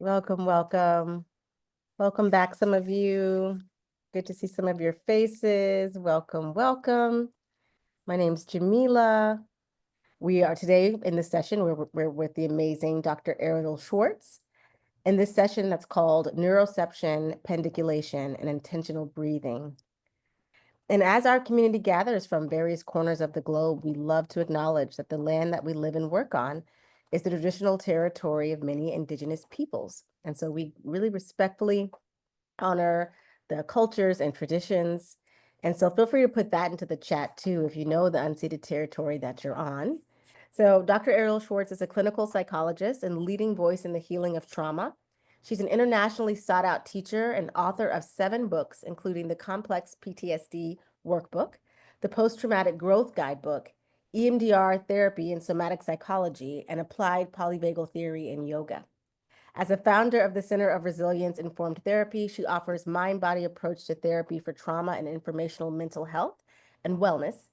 Welcome, welcome. Welcome back, some of you. Good to see some of your faces. Welcome, welcome. My name's Jamila. We are today in this session, we're with the amazing Dr. Ariel Schwartz. In this session that's called Neuroception, Pendiculation, and Intentional Breathing. And as our community gathers from various corners of the globe, we love to acknowledge that the land that we live and work on is the traditional territory of many indigenous peoples. And so we really respectfully honor the cultures and traditions. And so feel free to put that into the chat too, if you know the unceded territory that you're on. So Dr. Ariel Schwartz is a clinical psychologist and leading voice in the healing of trauma. She's an internationally sought out teacher and author of 7 books, including the Complex PTSD Workbook, the Post-Traumatic Growth Guidebook, EMDR Therapy and Somatic Psychology, and Applied Polyvagal Theory in Yoga. As a founder of the Center of Resilience-Informed Therapy, she offers mind-body approach to therapy for trauma and informational mental health and wellness,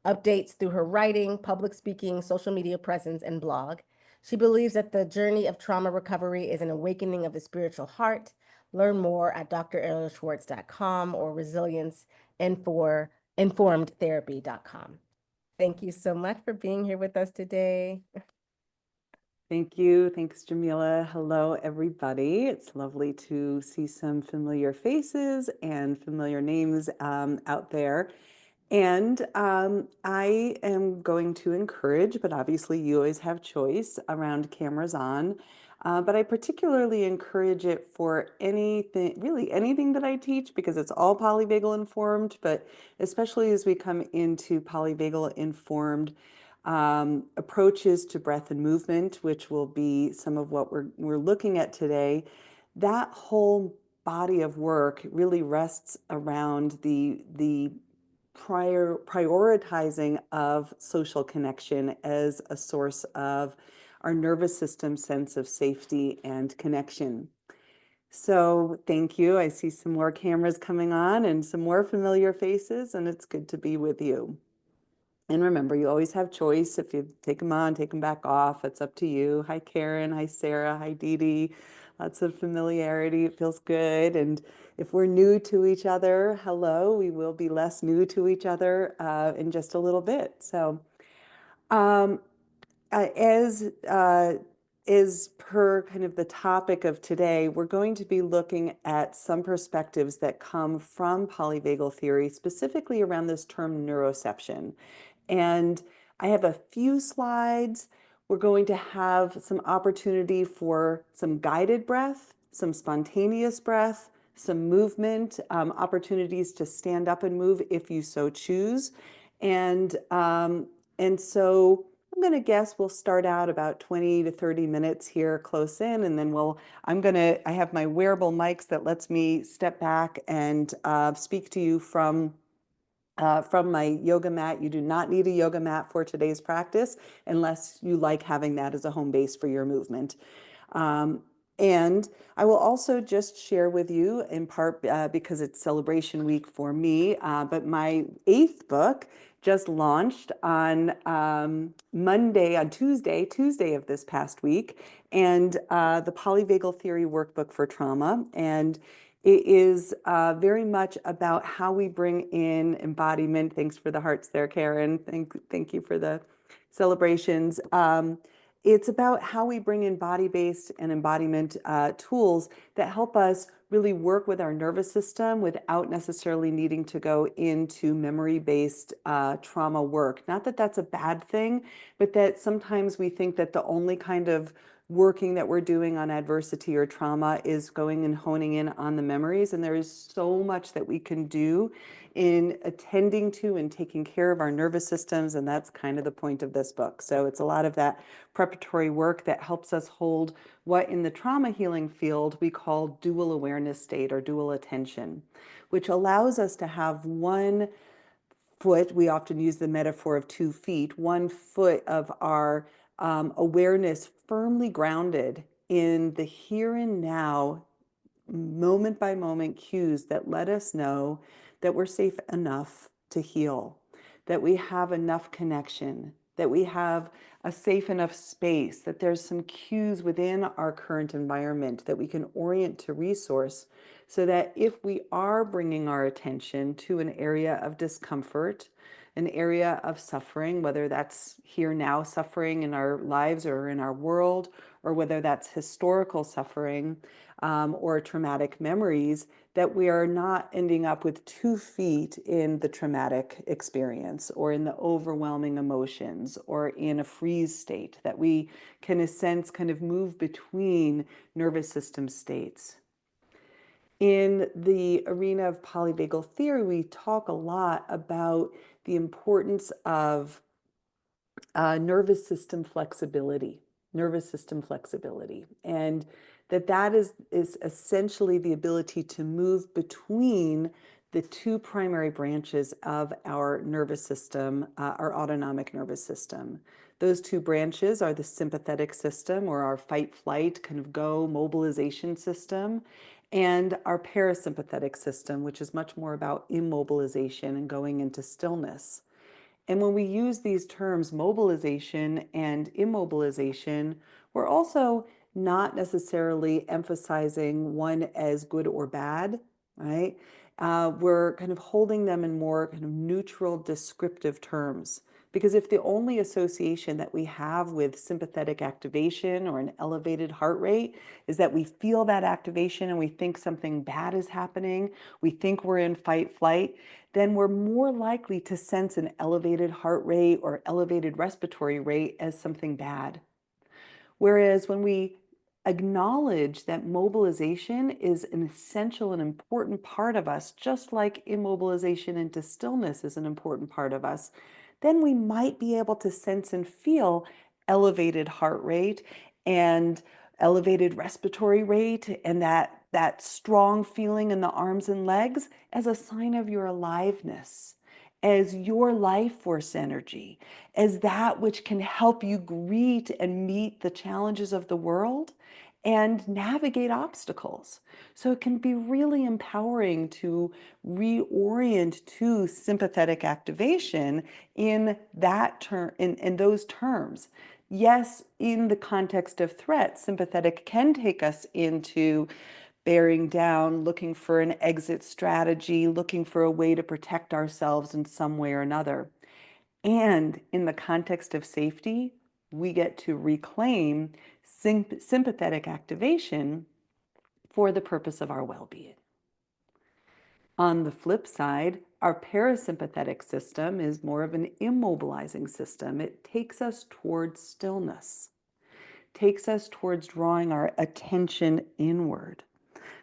updates through her writing, public speaking, social media presence, and blog. She believes that the journey of trauma recovery is an awakening of the spiritual heart. Learn more at drarielschwartz.com or resilience-informedtherapy.com. Thank you so much for being here with us today. Thank you. Thanks, Jamila. Hello, everybody. It's lovely to see some familiar faces and familiar names out there. And I am going to encourage, but obviously you always have choice around cameras on. But I particularly encourage it for anything, really anything that I teach, because it's all polyvagal informed, but especially as we come into polyvagal informed approaches to breath and movement, which will be some of what we're looking at today. That whole body of work really rests around the prioritizing of social connection as a source of our nervous system sense of safety and connection. So thank you. I see some more cameras coming on and some more familiar faces, and it's good to be with you. And remember, you always have choice. If you take them on, take them back off, it's up to you. Hi, Karen. Hi, Sarah. Hi, Dee Dee. Lots of familiarity. It feels good. And if we're new to each other, hello, we will be less new to each other in just a little bit. So as is per kind of the topic of today, we're going to be looking at some perspectives that come from polyvagal theory, specifically around this term neuroception. And I have a few slides. We're going to have some opportunity for some guided breath, some spontaneous breath, some movement, opportunities to stand up and move if you so choose. And so I'm going to guess we'll start out about 20 to 30 minutes here close in, and then I have my wearable mics that lets me step back and speak to you from my yoga mat. You do not need a yoga mat for today's practice unless you like having that as a home base for your movement. And I will also just share with you, in part because it's celebration week for me, but my 8th book just launched on Tuesday of this past week, and the Polyvagal Theory Workbook for Trauma. And it is very much about how we bring in embodiment. Thanks for the hearts there, Karen. Thank you for the celebrations. It's about how we bring in body-based and embodiment tools that help us really work with our nervous system without necessarily needing to go into memory-based trauma work. Not that that's a bad thing, but that sometimes we think that the only kind of working that we're doing on adversity or trauma is going and honing in on the memories. And there is so much that we can do in attending to and taking care of our nervous systems. And that's kind of the point of this book. So it's a lot of that preparatory work that helps us hold what in the trauma healing field we call dual awareness state or dual attention, which allows us to have one foot. We often use the metaphor of 2 feet, 1 foot of our awareness firmly grounded in the here and now, moment by moment cues that let us know that we're safe enough to heal, that we have enough connection, that we have a safe enough space, that there's some cues within our current environment that we can orient to resource, so that if we are bringing our attention to an area of discomfort, an area of suffering, whether that's here now suffering in our lives or in our world, or whether that's historical suffering, or traumatic memories, that we are not ending up with 2 feet in the traumatic experience or in the overwhelming emotions or in a freeze state, that we can, in a sense, kind of move between nervous system states. In the arena of polyvagal theory, we talk a lot about the importance of nervous system flexibility, and that is essentially the ability to move between the 2 primary branches of our nervous system, our autonomic nervous system. Those 2 branches are the sympathetic system, or our fight, flight, kind of go mobilization system, and our parasympathetic system, which is much more about immobilization and going into stillness. And when we use these terms, mobilization and immobilization, we're also not necessarily emphasizing one as good or bad, right? We're kind of holding them in more kind of neutral, descriptive terms. Because if the only association that we have with sympathetic activation or an elevated heart rate is that we feel that activation and we think something bad is happening, we think we're in fight, flight, then we're more likely to sense an elevated heart rate or elevated respiratory rate as something bad. Whereas when we acknowledge that mobilization is an essential and important part of us, just like immobilization into stillness is an important part of us, then we might be able to sense and feel elevated heart rate and elevated respiratory rate and that strong feeling in the arms and legs as a sign of your aliveness, as your life force energy, as that which can help you greet and meet the challenges of the world and navigate obstacles. So it can be really empowering to reorient to sympathetic activation in that term, in those terms. Yes, in the context of threat, sympathetic can take us into bearing down, looking for an exit strategy, looking for a way to protect ourselves in some way or another. And in the context of safety, we get to reclaim sympathetic activation for the purpose of our well-being. On the flip side, our parasympathetic system is more of an immobilizing system. It takes us towards stillness, takes us towards drawing our attention inward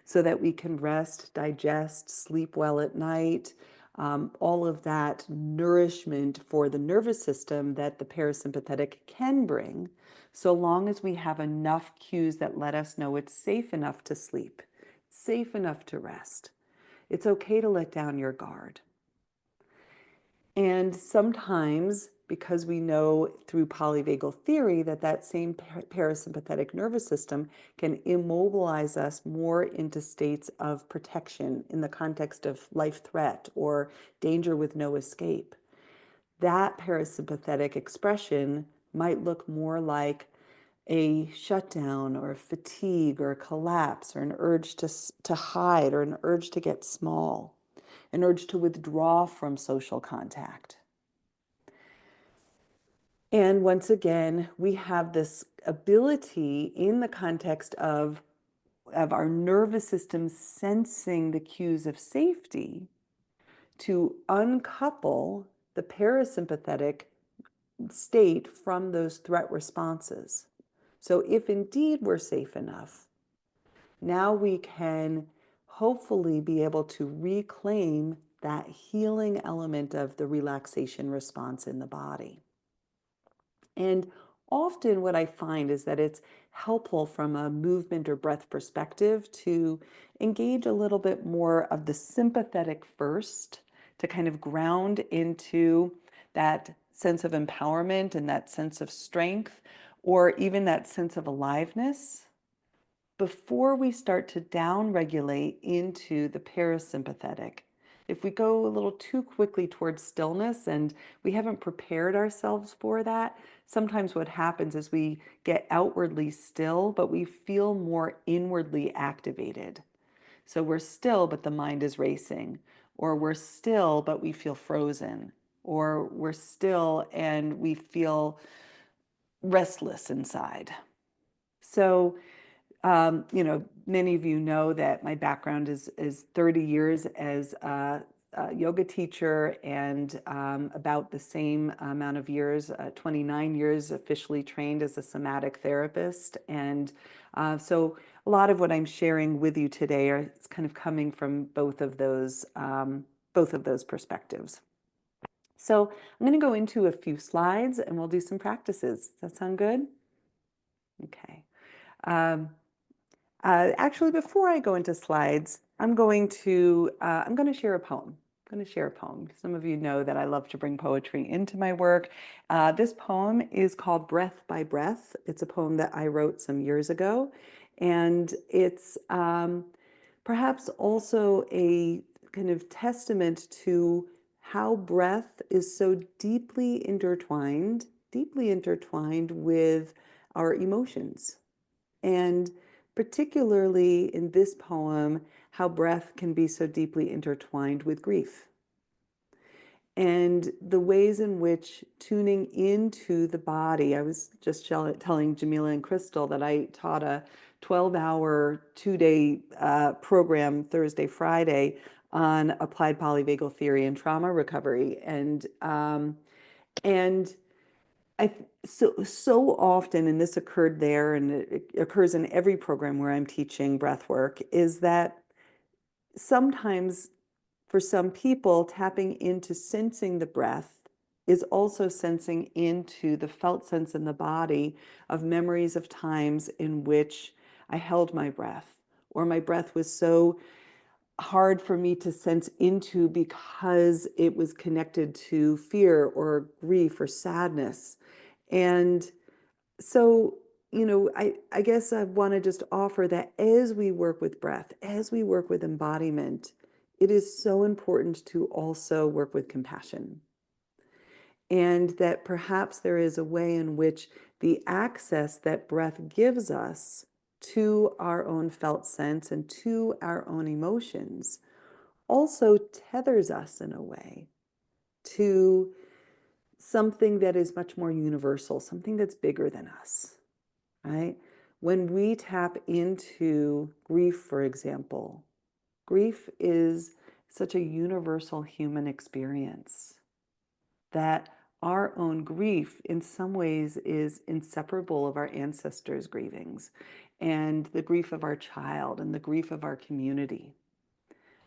so that we can rest, digest, sleep well at night, all of that nourishment for the nervous system that the parasympathetic can bring, so long as we have enough cues that let us know it's safe enough to sleep, safe enough to rest. It's okay to let down your guard. And sometimes, because we know through polyvagal theory that same parasympathetic nervous system can immobilize us more into states of protection in the context of life threat or danger with no escape, that parasympathetic expression might look more like a shutdown or a fatigue or a collapse or an urge to hide or an urge to get small, an urge to withdraw from social contact. And once again, we have this ability in the context of our nervous system sensing the cues of safety to uncouple the parasympathetic state from those threat responses. So if indeed we're safe enough, now we can hopefully be able to reclaim that healing element of the relaxation response in the body. And often what I find is that it's helpful from a movement or breath perspective to engage a little bit more of the sympathetic first, to kind of ground into that sense of empowerment and that sense of strength, or even that sense of aliveness, before we start to downregulate into the parasympathetic, if we go a little too quickly towards stillness and we haven't prepared ourselves for that, sometimes what happens is we get outwardly still, but we feel more inwardly activated. So we're still, but the mind is racing, or we're still, but we feel frozen, or we're still and we feel restless inside. So, many of you know that my background is 30 years as a yoga teacher and about the same amount of years, 29 years officially trained as a somatic therapist. And so a lot of what I'm sharing with you today is kind of coming from both of those perspectives. So I'm going to go into a few slides and we'll do some practices. Does that sound good? Okay. Um, Actually, before I go into slides, I'm going to share a poem. I'm going to share a poem. Some of you know that I love to bring poetry into my work. This poem is called Breath by Breath. It's a poem that I wrote some years ago, and it's perhaps also a kind of testament to how breath is so deeply intertwined with our emotions. And particularly in this poem, how breath can be so deeply intertwined with grief. And the ways in which tuning into the body, I was just telling Jamila and Crystal that I taught a 12-hour, 2-day program Thursday, Friday on applied polyvagal theory and trauma recovery. And so often, and this occurred there, and it occurs in every program where I'm teaching breath work, is that sometimes for some people, tapping into sensing the breath is also sensing into the felt sense in the body of memories of times in which I held my breath, or my breath was so hard for me to sense into because it was connected to fear or grief or sadness. And so, I guess I want to just offer that as we work with breath, as we work with embodiment, it is so important to also work with compassion. And that perhaps there is a way in which the access that breath gives us to our own felt sense and to our own emotions also tethers us in a way to something that is much more universal, something that's bigger than us, right? When we tap into grief, for example, grief is such a universal human experience that our own grief in some ways is inseparable of our ancestors' grievings and the grief of our child and the grief of our community.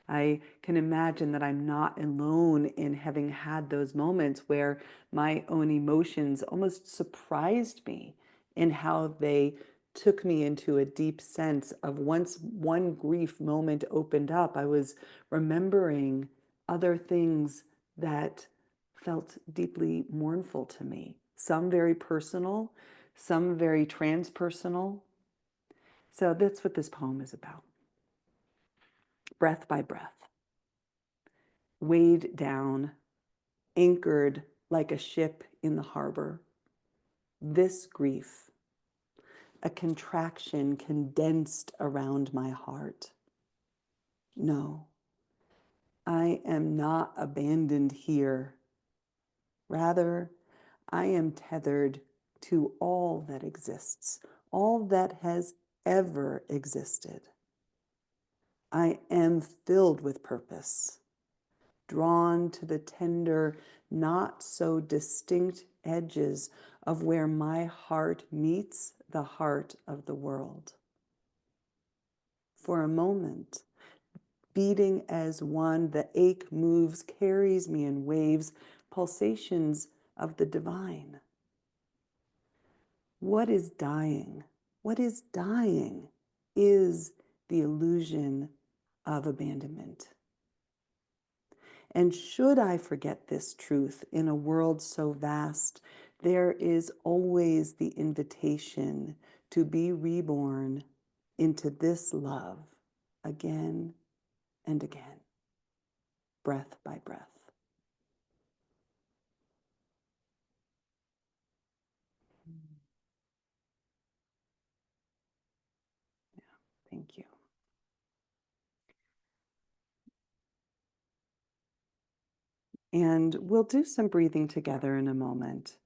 I can imagine that I'm not alone in having had those moments where my own emotions almost surprised me in how they took me into a deep sense of once one grief moment opened up, I was remembering other things that felt deeply mournful to me. Some very personal, some very transpersonal. So that's what this poem is about. Breath by breath. Weighed down, anchored like a ship in the harbor. This grief, a contraction condensed around my heart. No, I am not abandoned here. Rather, I am tethered to all that exists, all that has ever existed. I am filled with purpose, drawn to the tender, not so distinct edges of where my heart meets the heart of the world. For a moment, beating as one, the ache moves, carries me in waves, pulsations of the divine. What is dying? What is dying is the illusion of abandonment. And should I forget this truth in a world so vast, there is always the invitation to be reborn into this love again and again. breath by breath. Yeah, thank you. And we'll do some breathing together in a moment.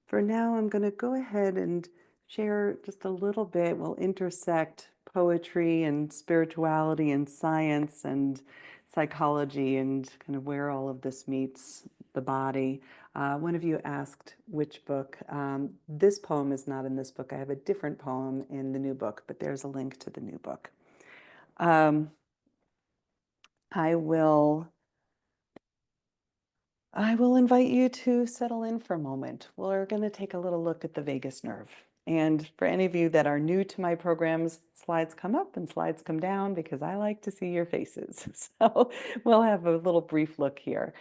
For now, I'm going to go ahead and share just a little bit. We'll intersect poetry and spirituality and science and psychology and kind of where all of this meets the body. One of you asked which book. This poem is not in this book. I have a different poem in the new book, but there's a link to the new book. I will invite you to settle in for a moment. We're going to take a little look at the vagus nerve. And for any of you that are new to my programs, slides come up and slides come down because I like to see your faces. So we'll have a little brief look here.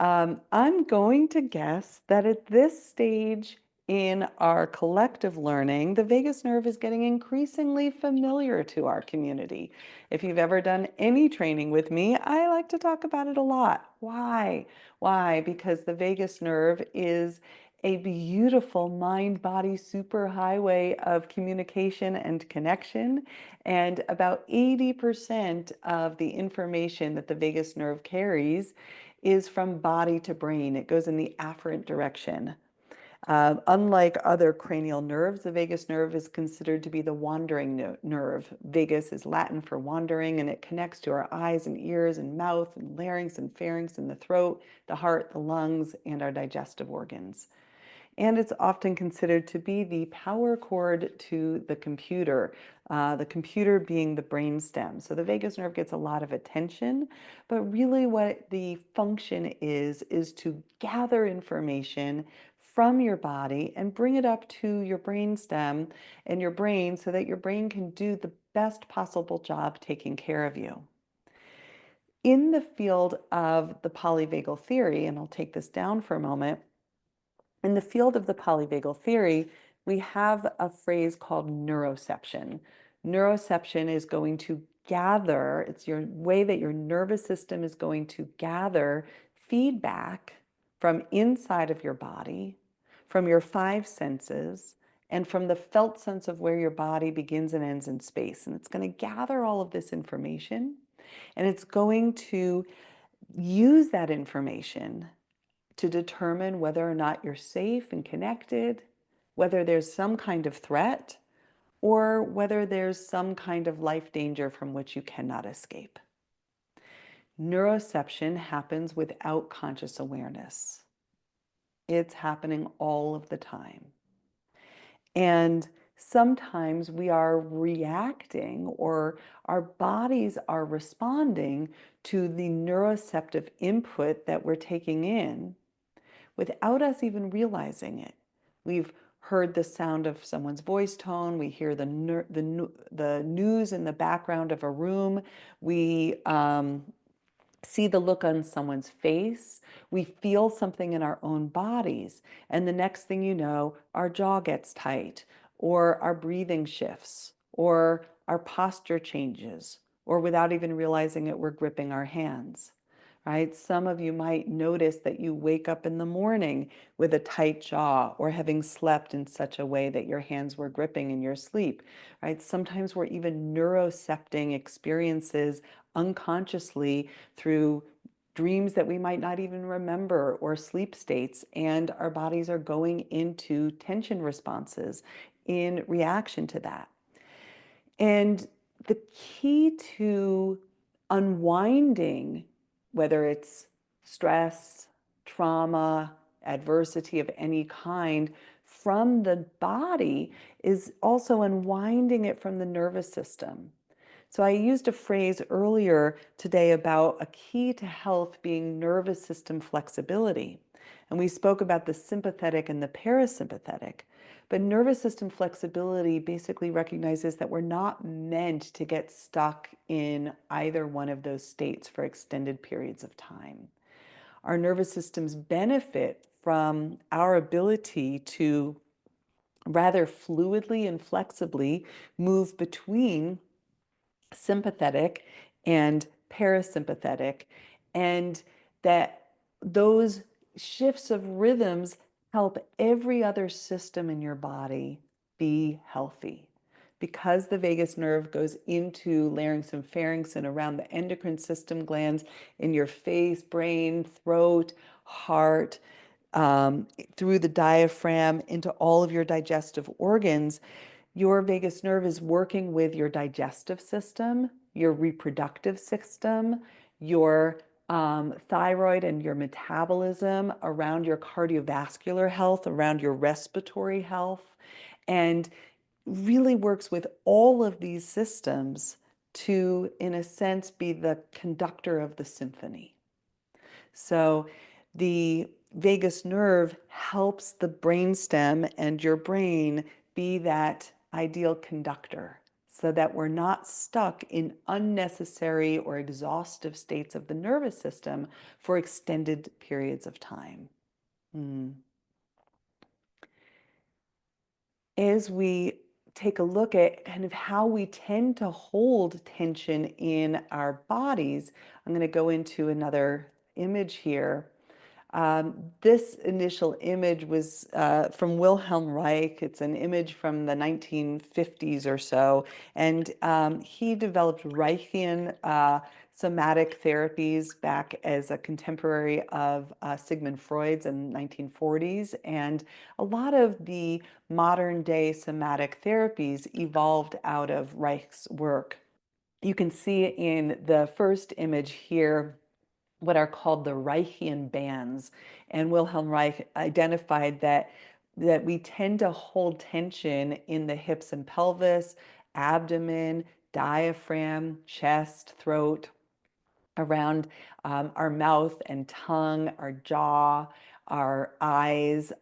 I'm going to guess that at this stage in our collective learning, the vagus nerve is getting increasingly familiar to our community. If you've ever done any training with me, I like to talk about it a lot. Why? Why? Because the vagus nerve is a beautiful mind-body superhighway of communication and connection. And about 80% of the information that the vagus nerve carries is from body to brain. It goes in the afferent direction. Unlike other cranial nerves, the vagus nerve is considered to be the wandering nerve. Vagus is Latin for wandering, and it connects to our eyes and ears and mouth and larynx and pharynx and the throat, the heart, the lungs, and our digestive organs. And it's often considered to be the power cord to the computer being the brain stem. So the vagus nerve gets a lot of attention, but really what the function is to gather information from your body and bring it up to your brain stem and your brain so that your brain can do the best possible job taking care of you. In the field of the polyvagal theory, and I'll take this down for a moment, in the field of the polyvagal theory, we have a phrase called neuroception. Neuroception is going to gather, it's your way that your nervous system is going to gather feedback from inside of your body, from your five senses, and from the felt sense of where your body begins and ends in space. And it's going to gather all of this information, and it's going to use that information to determine whether or not you're safe and connected, whether there's some kind of threat, or whether there's some kind of life danger from which you cannot escape. Neuroception happens without conscious awareness. It's happening all of the time. And sometimes we are reacting, or our bodies are responding to the neuroceptive input that we're taking in without us even realizing it. We've heard the sound of someone's voice tone. We hear the news in the background of a room. We see the look on someone's face. We feel something in our own bodies. And the next thing you know, our jaw gets tight, or our breathing shifts, or our posture changes, or without even realizing it, we're gripping our hands. Right? Some of you might notice that you wake up in the morning with a tight jaw, or having slept in such a way that your hands were gripping in your sleep. Right? Sometimes we're even neurocepting experiences unconsciously through dreams that we might not even remember, or sleep states, and our bodies are going into tension responses in reaction to that. And the key to unwinding, whether it's stress, trauma, adversity of any kind, from the body, is also unwinding it from the nervous system. So I used a phrase earlier today about a key to health being nervous system flexibility. And we spoke about the sympathetic and the parasympathetic. But nervous system flexibility basically recognizes that we're not meant to get stuck in either one of those states for extended periods of time. Our nervous systems benefit from our ability to rather fluidly and flexibly move between sympathetic and parasympathetic, and that those shifts of rhythms help every other system in your body be healthy. Because the vagus nerve goes into larynx and pharynx and around the endocrine system glands in your face, brain, throat, heart, through the diaphragm into all of your digestive organs, your vagus nerve is working with your digestive system, your reproductive system, your thyroid and your metabolism, around your cardiovascular health, around your respiratory health, and really works with all of these systems to, in a sense, be the conductor of the symphony. So the vagus nerve helps the brainstem and your brain be that ideal conductor so that we're not stuck in unnecessary or exhaustive states of the nervous system for extended periods of time. As we take a look at kind of how we tend to hold tension in our bodies, I'm going to go into another image here. This initial image was from Wilhelm Reich. It's an image from the 1950s or so. And he developed Reichian somatic therapies back as a contemporary of Sigmund Freud's in the 1940s. And a lot of the modern day somatic therapies evolved out of Reich's work. You can see in the first image here what are called the Reichian bands. And Wilhelm Reich identified that we tend to hold tension in the hips and pelvis, abdomen, diaphragm, chest, throat, around our mouth and tongue, our jaw, our eyes,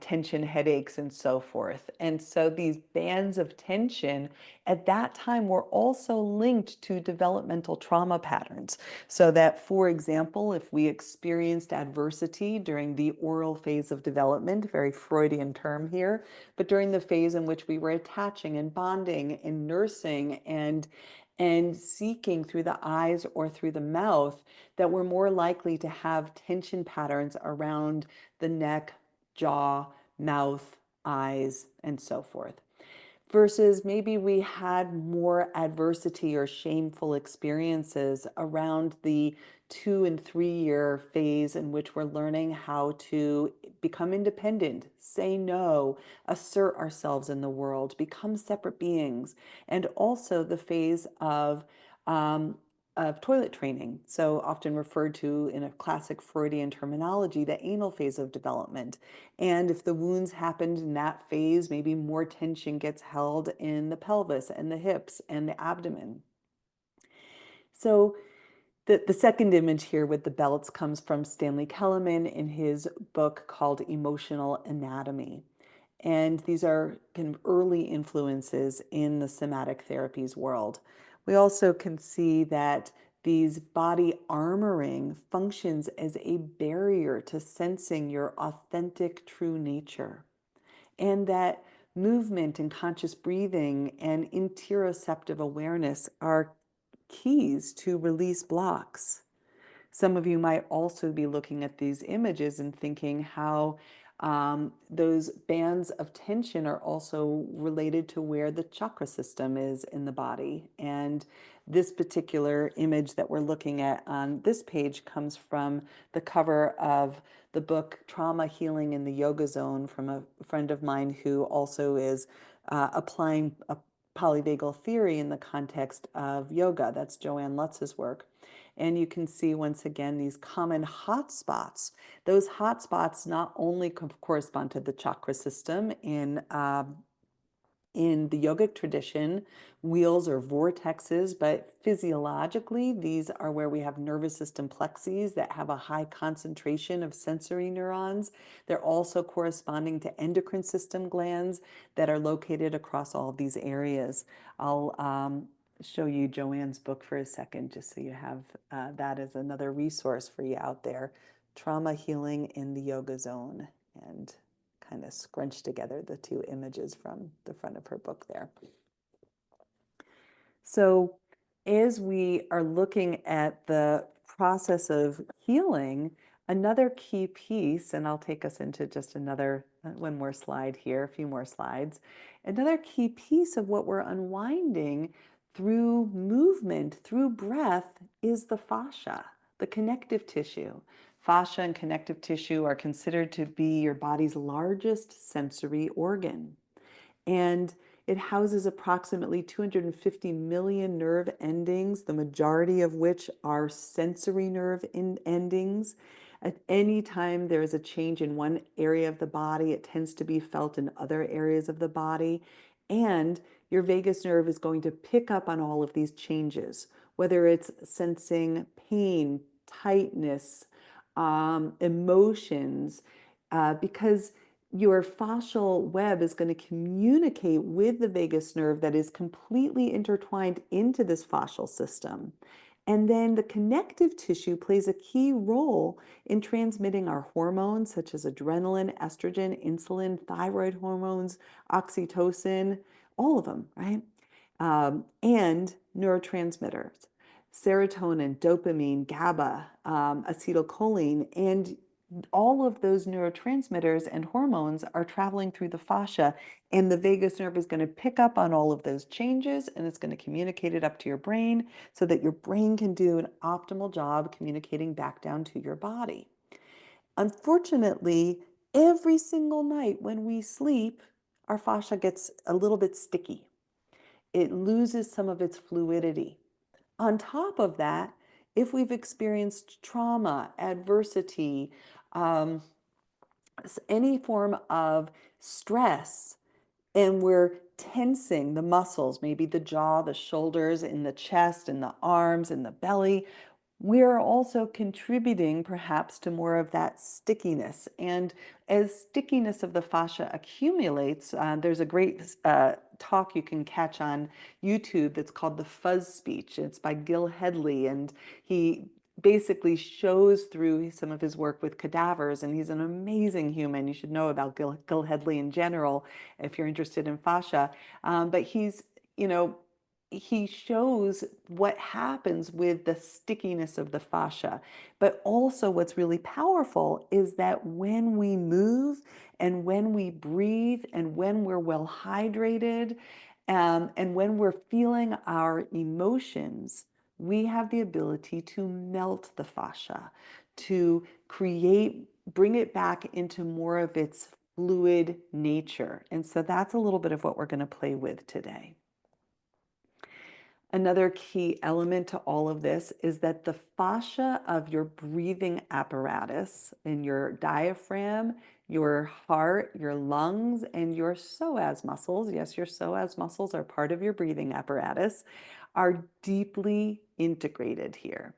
tension, headaches, and so forth. And so these bands of tension at that time were also linked to developmental trauma patterns. So that, for example, if we experienced adversity during the oral phase of development, very Freudian term here, but during the phase in which we were attaching and bonding and nursing and seeking through the eyes or through the mouth, that we're more likely to have tension patterns around the neck, jaw, mouth, eyes, and so forth. Versus maybe we had more adversity or shameful experiences around the 2 and 3 year phase in which we're learning how to become independent, say no, assert ourselves in the world, become separate beings, and also the phase of toilet training, so often referred to in a classic Freudian terminology, the anal phase of development. And if the wounds happened in that phase, maybe more tension gets held in the pelvis and the hips and the abdomen. So the second image here with the belts comes from Stanley Kellerman in his book called Emotional Anatomy. And these are kind of early influences in the somatic therapies world. We also can see that these body armoring functions as a barrier to sensing your authentic true nature. And that movement and conscious breathing and interoceptive awareness are keys to release blocks. Some of you might also be looking at these images and thinking how those bands of tension are also related to where the chakra system is in the body. And this particular image that we're looking at on this page comes from the cover of the book Trauma Healing in the Yoga Zone from a friend of mine who also is applying a polyvagal theory in the context of yoga. That's Joanne Lutz's work. And you can see once again these common hotspots. Those hotspots not only correspond to the chakra system in the yogic tradition, wheels or vortexes, but physiologically, these are where we have nervous system plexes that have a high concentration of sensory neurons. They're also corresponding to endocrine system glands that are located across all of these areas. I'll show you Joanne's book for a second, just so you have that as another resource for you out there. Trauma Healing in the Yoga Zone. And kind of scrunch together the two images from the front of her book there. So as we are looking at the process of healing, another key piece, and I'll take us into just another one more slide here, a few more slides. Another key piece of what we're unwinding through movement, through breath, is the fascia, the connective tissue. Fascia and connective tissue are considered to be your body's largest sensory organ. And it houses approximately 250 million nerve endings, the majority of which are sensory nerve endings. At any time there is a change in one area of the body, it tends to be felt in other areas of the body. And your vagus nerve is going to pick up on all of these changes, whether it's sensing pain, tightness, emotions, because your fascial web is going to communicate with the vagus nerve that is completely intertwined into this fascial system. And then the connective tissue plays a key role in transmitting our hormones, such as adrenaline, estrogen, insulin, thyroid hormones, oxytocin, all of them, right? And neurotransmitters, serotonin, dopamine, GABA, acetylcholine, and all of those neurotransmitters and hormones are traveling through the fascia, and the vagus nerve is going to pick up on all of those changes and it's going to communicate it up to your brain so that your brain can do an optimal job communicating back down to your body. Unfortunately, every single night when we sleep, our fascia gets a little bit sticky. It loses some of its fluidity. On top of that, if we've experienced trauma, adversity, um, any form of stress, and we're tensing the muscles, maybe the jaw, the shoulders, in the chest, in the arms, in the belly, we're also contributing perhaps to more of that stickiness. And as stickiness of the fascia accumulates, there's a great talk you can catch on YouTube that's called The Fuzz Speech. It's by Gil Headley, and he basically shows through some of his work with cadavers, and he's an amazing human. You should know about Gil Headley in general if you're interested in fascia. But he's, you know, he shows what happens with the stickiness of the fascia. But also what's really powerful is that when we move and when we breathe and when we're well hydrated, and when we're feeling our emotions, we have the ability to melt the fascia, to bring it back into more of its fluid nature. And so that's a little bit of what we're going to play with today. Another key element to all of this is that the fascia of your breathing apparatus in your diaphragm, your heart, your lungs, and your psoas muscles, yes, your psoas muscles are part of your breathing apparatus, are deeply integrated here.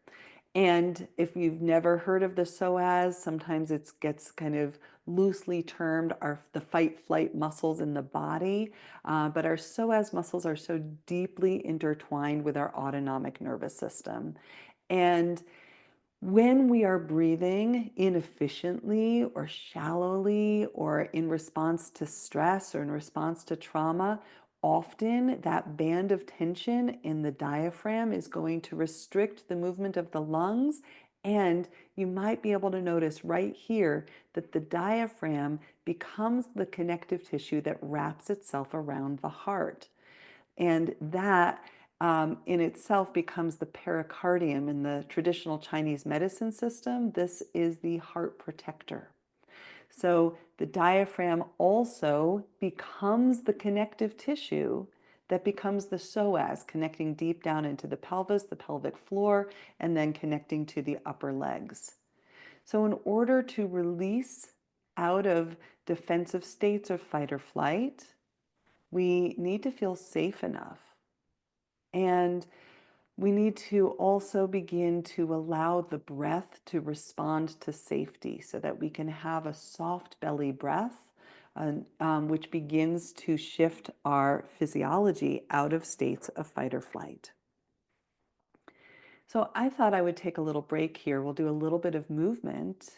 And if you've never heard of the psoas, sometimes it gets kind of loosely termed the fight-flight muscles in the body, but our psoas muscles are so deeply intertwined with our autonomic nervous system. And when we are breathing inefficiently or shallowly or in response to stress or in response to trauma, often that band of tension in the diaphragm is going to restrict the movement of the lungs. And you might be able to notice right here that the diaphragm becomes the connective tissue that wraps itself around the heart. And that in itself becomes the pericardium in the traditional Chinese medicine system. This is the heart protector. So the diaphragm also becomes the connective tissue that becomes the psoas, connecting deep down into the pelvis, the pelvic floor, and then connecting to the upper legs. So in order to release out of defensive states of fight or flight, we need to feel safe enough. And we need to also begin to allow the breath to respond to safety so that we can have a soft belly breath, which begins to shift our physiology out of states of fight or flight. So I thought I would take a little break here. We'll do a little bit of movement,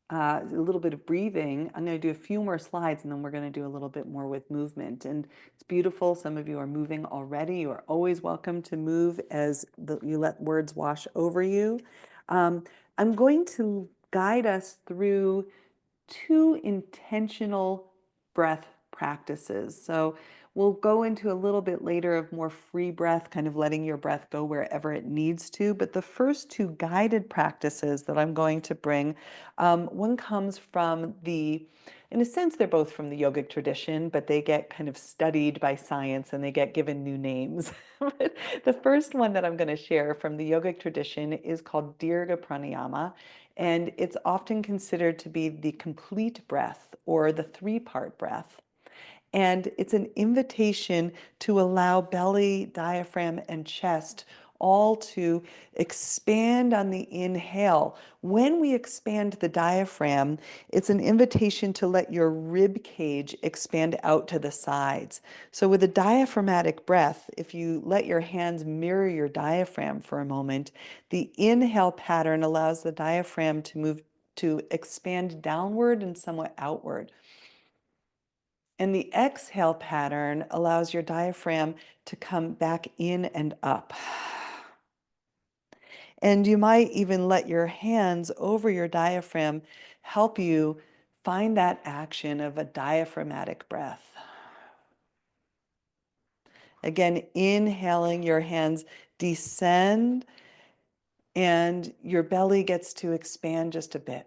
a little bit of breathing. I'm going to do a few more slides and then we're going to do a little bit more with movement. And it's beautiful. Some of you are moving already. You are always welcome to move as you let words wash over you. I'm going to guide us through 2 intentional breath practices. So we'll go into a little bit later of more free breath, kind of letting your breath go wherever it needs to. But the first 2 guided practices that I'm going to bring, one comes from in a sense, they're both from the yogic tradition, but they get kind of studied by science and they get given new names. The first one that I'm going to share from the yogic tradition is called Dirga Pranayama. And it's often considered to be the complete breath or the 3-part breath. And it's an invitation to allow belly, diaphragm, and chest all to expand on the inhale. When we expand the diaphragm, it's an invitation to let your rib cage expand out to the sides. So with a diaphragmatic breath, if you let your hands mirror your diaphragm for a moment, the inhale pattern allows the diaphragm to expand downward and somewhat outward. And the exhale pattern allows your diaphragm to come back in and up. And you might even let your hands over your diaphragm help you find that action of a diaphragmatic breath. Again, inhaling, your hands descend and your belly gets to expand just a bit.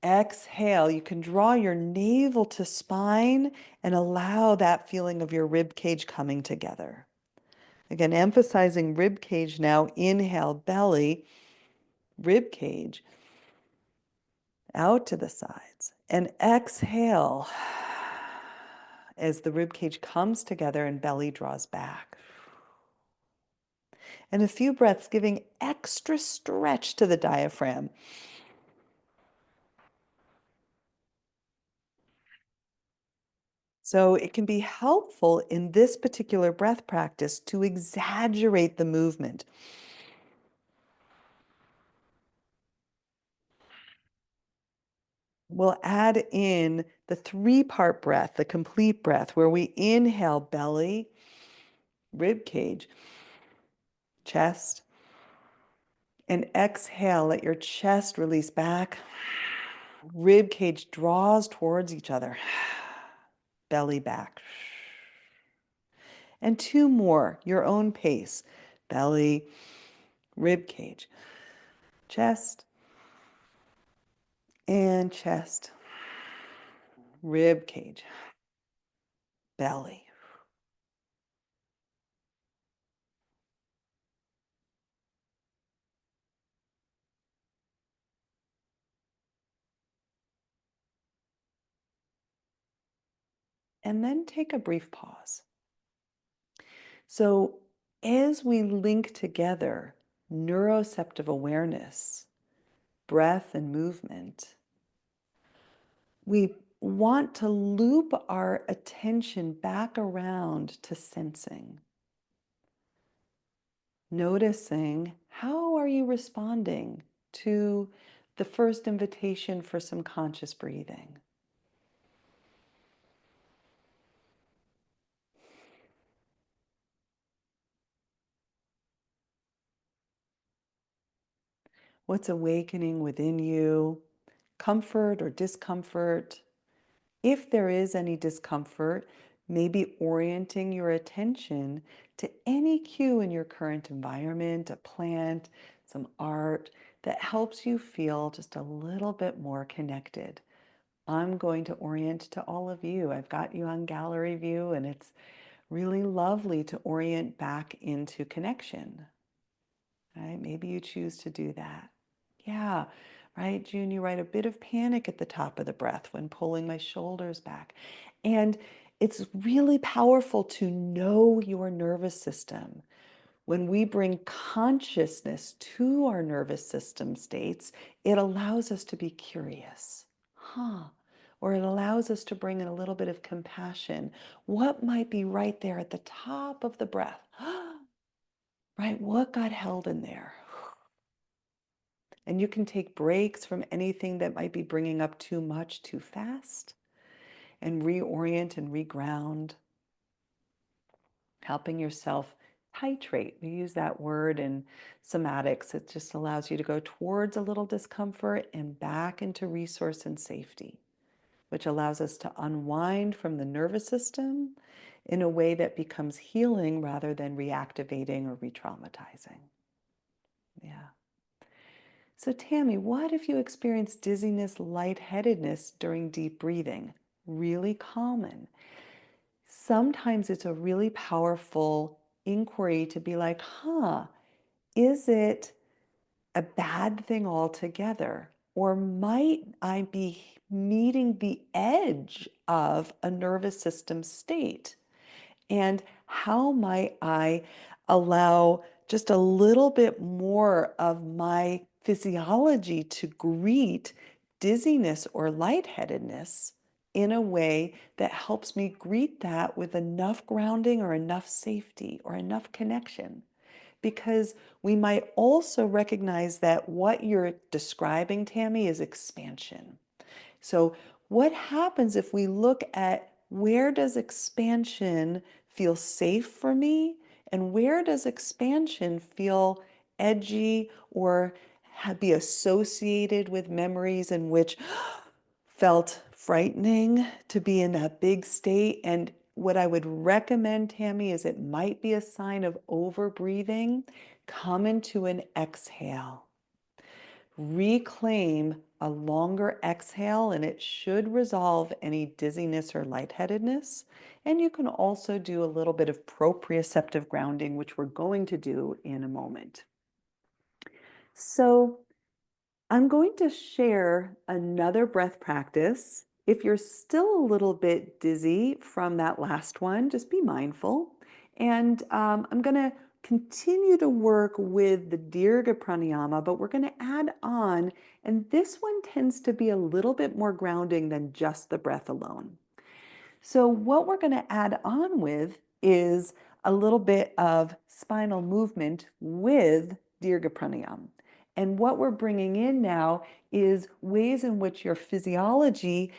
Exhale, you can draw your navel to spine and allow that feeling of your rib cage coming together. Again, emphasizing rib cage now. Inhale, belly, rib cage, out to the sides. And exhale as the rib cage comes together and belly draws back. And a few breaths giving extra stretch to the diaphragm. So it can be helpful in this particular breath practice to exaggerate the movement. We'll add in the 3-part breath, the complete breath, where we inhale belly, rib cage, chest, and exhale, let your chest release back. Rib cage draws towards each other, belly back. And 2 more, your own pace. Belly, rib cage, chest, and chest, rib cage, belly. And then take a brief pause. So as we link together neuroceptive awareness, breath, and movement, we want to loop our attention back around to sensing. Noticing, how are you responding to the first invitation for some conscious breathing? What's awakening within you? Comfort or discomfort? If there is any discomfort, maybe orienting your attention to any cue in your current environment, a plant, some art, that helps you feel just a little bit more connected. I'm going to orient to all of you. I've got you on gallery view, and it's really lovely to orient back into connection. Right? Maybe you choose to do that. Yeah, right, June, you write a bit of panic at the top of the breath when pulling my shoulders back. And it's really powerful to know your nervous system. When we bring consciousness to our nervous system states, it allows us to be curious. Or it allows us to bring in a little bit of compassion. What might be right there at the top of the breath? Right? What got held in there? And you can take breaks from anything that might be bringing up too much too fast and reorient and reground, helping yourself titrate. We use that word in somatics. It just allows you to go towards a little discomfort and back into resource and safety, which allows us to unwind from the nervous system in a way that becomes healing rather than reactivating or re-traumatizing. Yeah. So, Tammy, what if you experience dizziness, lightheadedness during deep breathing? Really common. Sometimes it's a really powerful inquiry to be like, is it a bad thing altogether? Or might I be meeting the edge of a nervous system state? And how might I allow just a little bit more of my physiology to greet dizziness or lightheadedness in a way that helps me greet that with enough grounding or enough safety or enough connection? Because we might also recognize that what you're describing, Tammy, is expansion. So what happens if we look at where does expansion feel safe for me and where does expansion feel edgy or be associated with memories in which felt frightening to be in that big state? And what I would recommend, Tammy, is it might be a sign of over breathing. Come into an exhale. Reclaim a longer exhale, and it should resolve any dizziness or lightheadedness. And you can also do a little bit of proprioceptive grounding, which we're going to do in a moment. So I'm going to share another breath practice. If you're still a little bit dizzy from that last one, just be mindful. And I'm going to continue to work with the Dirga Pranayama, but we're going to add on, and this one tends to be a little bit more grounding than just the breath alone. So what we're going to add on with is a little bit of spinal movement with Dirga Pranayama. And what we're bringing in now is ways in which your physiology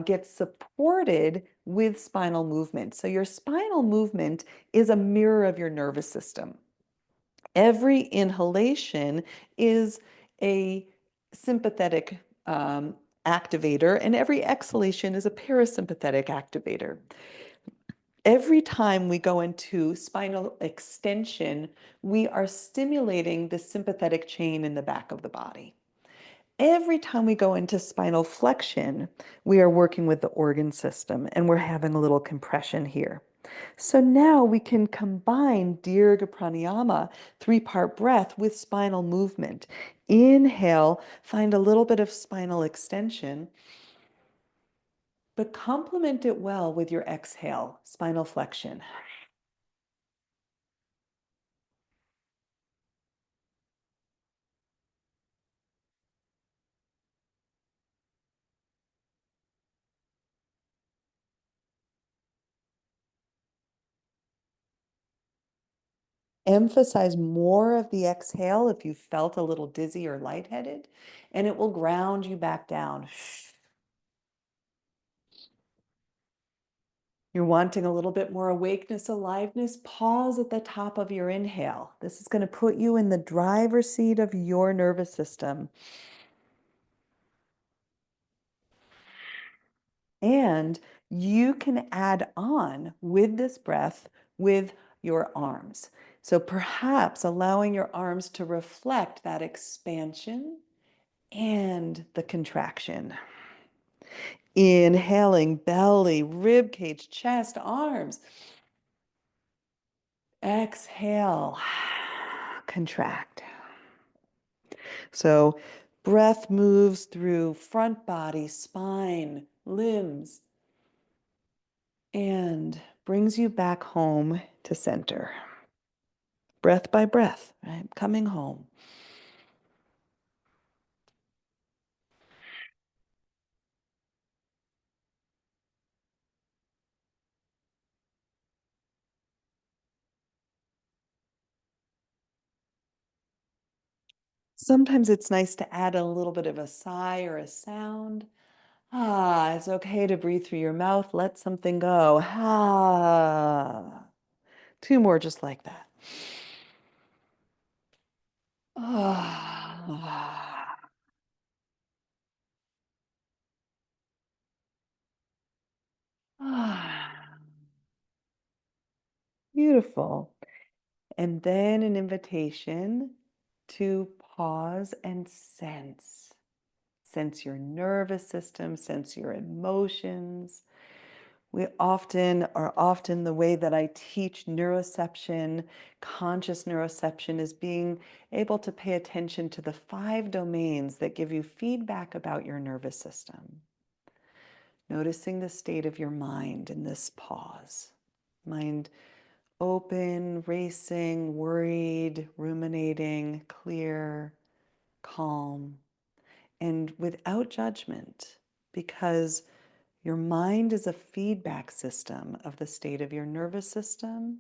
gets supported with spinal movement. So your spinal movement is a mirror of your nervous system. Every inhalation is a sympathetic activator, and every exhalation is a parasympathetic activator. Every time we go into spinal extension, we are stimulating the sympathetic chain in the back of the body. Every time we go into spinal flexion, we are working with the organ system and we're having a little compression here. So now we can combine Dirga Pranayama, 3-part breath, with spinal movement. Inhale, find a little bit of spinal extension, but complement it well with your exhale, spinal flexion. Emphasize more of the exhale if you felt a little dizzy or lightheaded, and it will ground you back down. You're wanting a little bit more awakeness, aliveness, pause at the top of your inhale. This is going to put you in the driver's seat of your nervous system. And you can add on with this breath with your arms. So perhaps allowing your arms to reflect that expansion and the contraction. Inhaling, belly, rib cage, chest, arms. Exhale, contract. So breath moves through front body, spine, limbs, and brings you back home to center. Breath by breath, right? Coming home. Sometimes it's nice to add a little bit of a sigh or a sound. It's okay to breathe through your mouth. Let something go. 2 more just like that. Ah. Ah. Beautiful. And then an invitation to pause and sense. Sense your nervous system, sense your emotions. We often the way that I teach neuroception, conscious neuroception, is being able to pay attention to the 5 domains that give you feedback about your nervous system. Noticing the state of your mind in this pause. Mind open, racing, worried, ruminating, clear, calm, and without judgment, because your mind is a feedback system of the state of your nervous system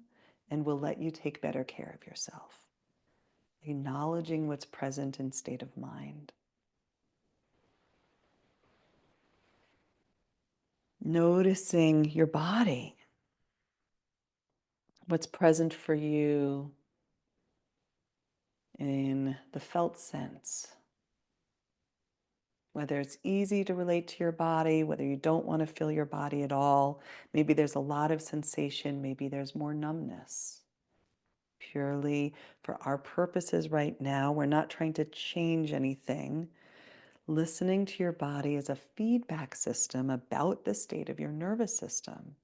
and will let you take better care of yourself. Acknowledging what's present in state of mind. Noticing your body, what's present for you in the felt sense. Whether it's easy to relate to your body, whether you don't want to feel your body at all. Maybe there's a lot of sensation, maybe there's more numbness. Purely for our purposes right now, we're not trying to change anything. Listening to your body is a feedback system about the state of your nervous system.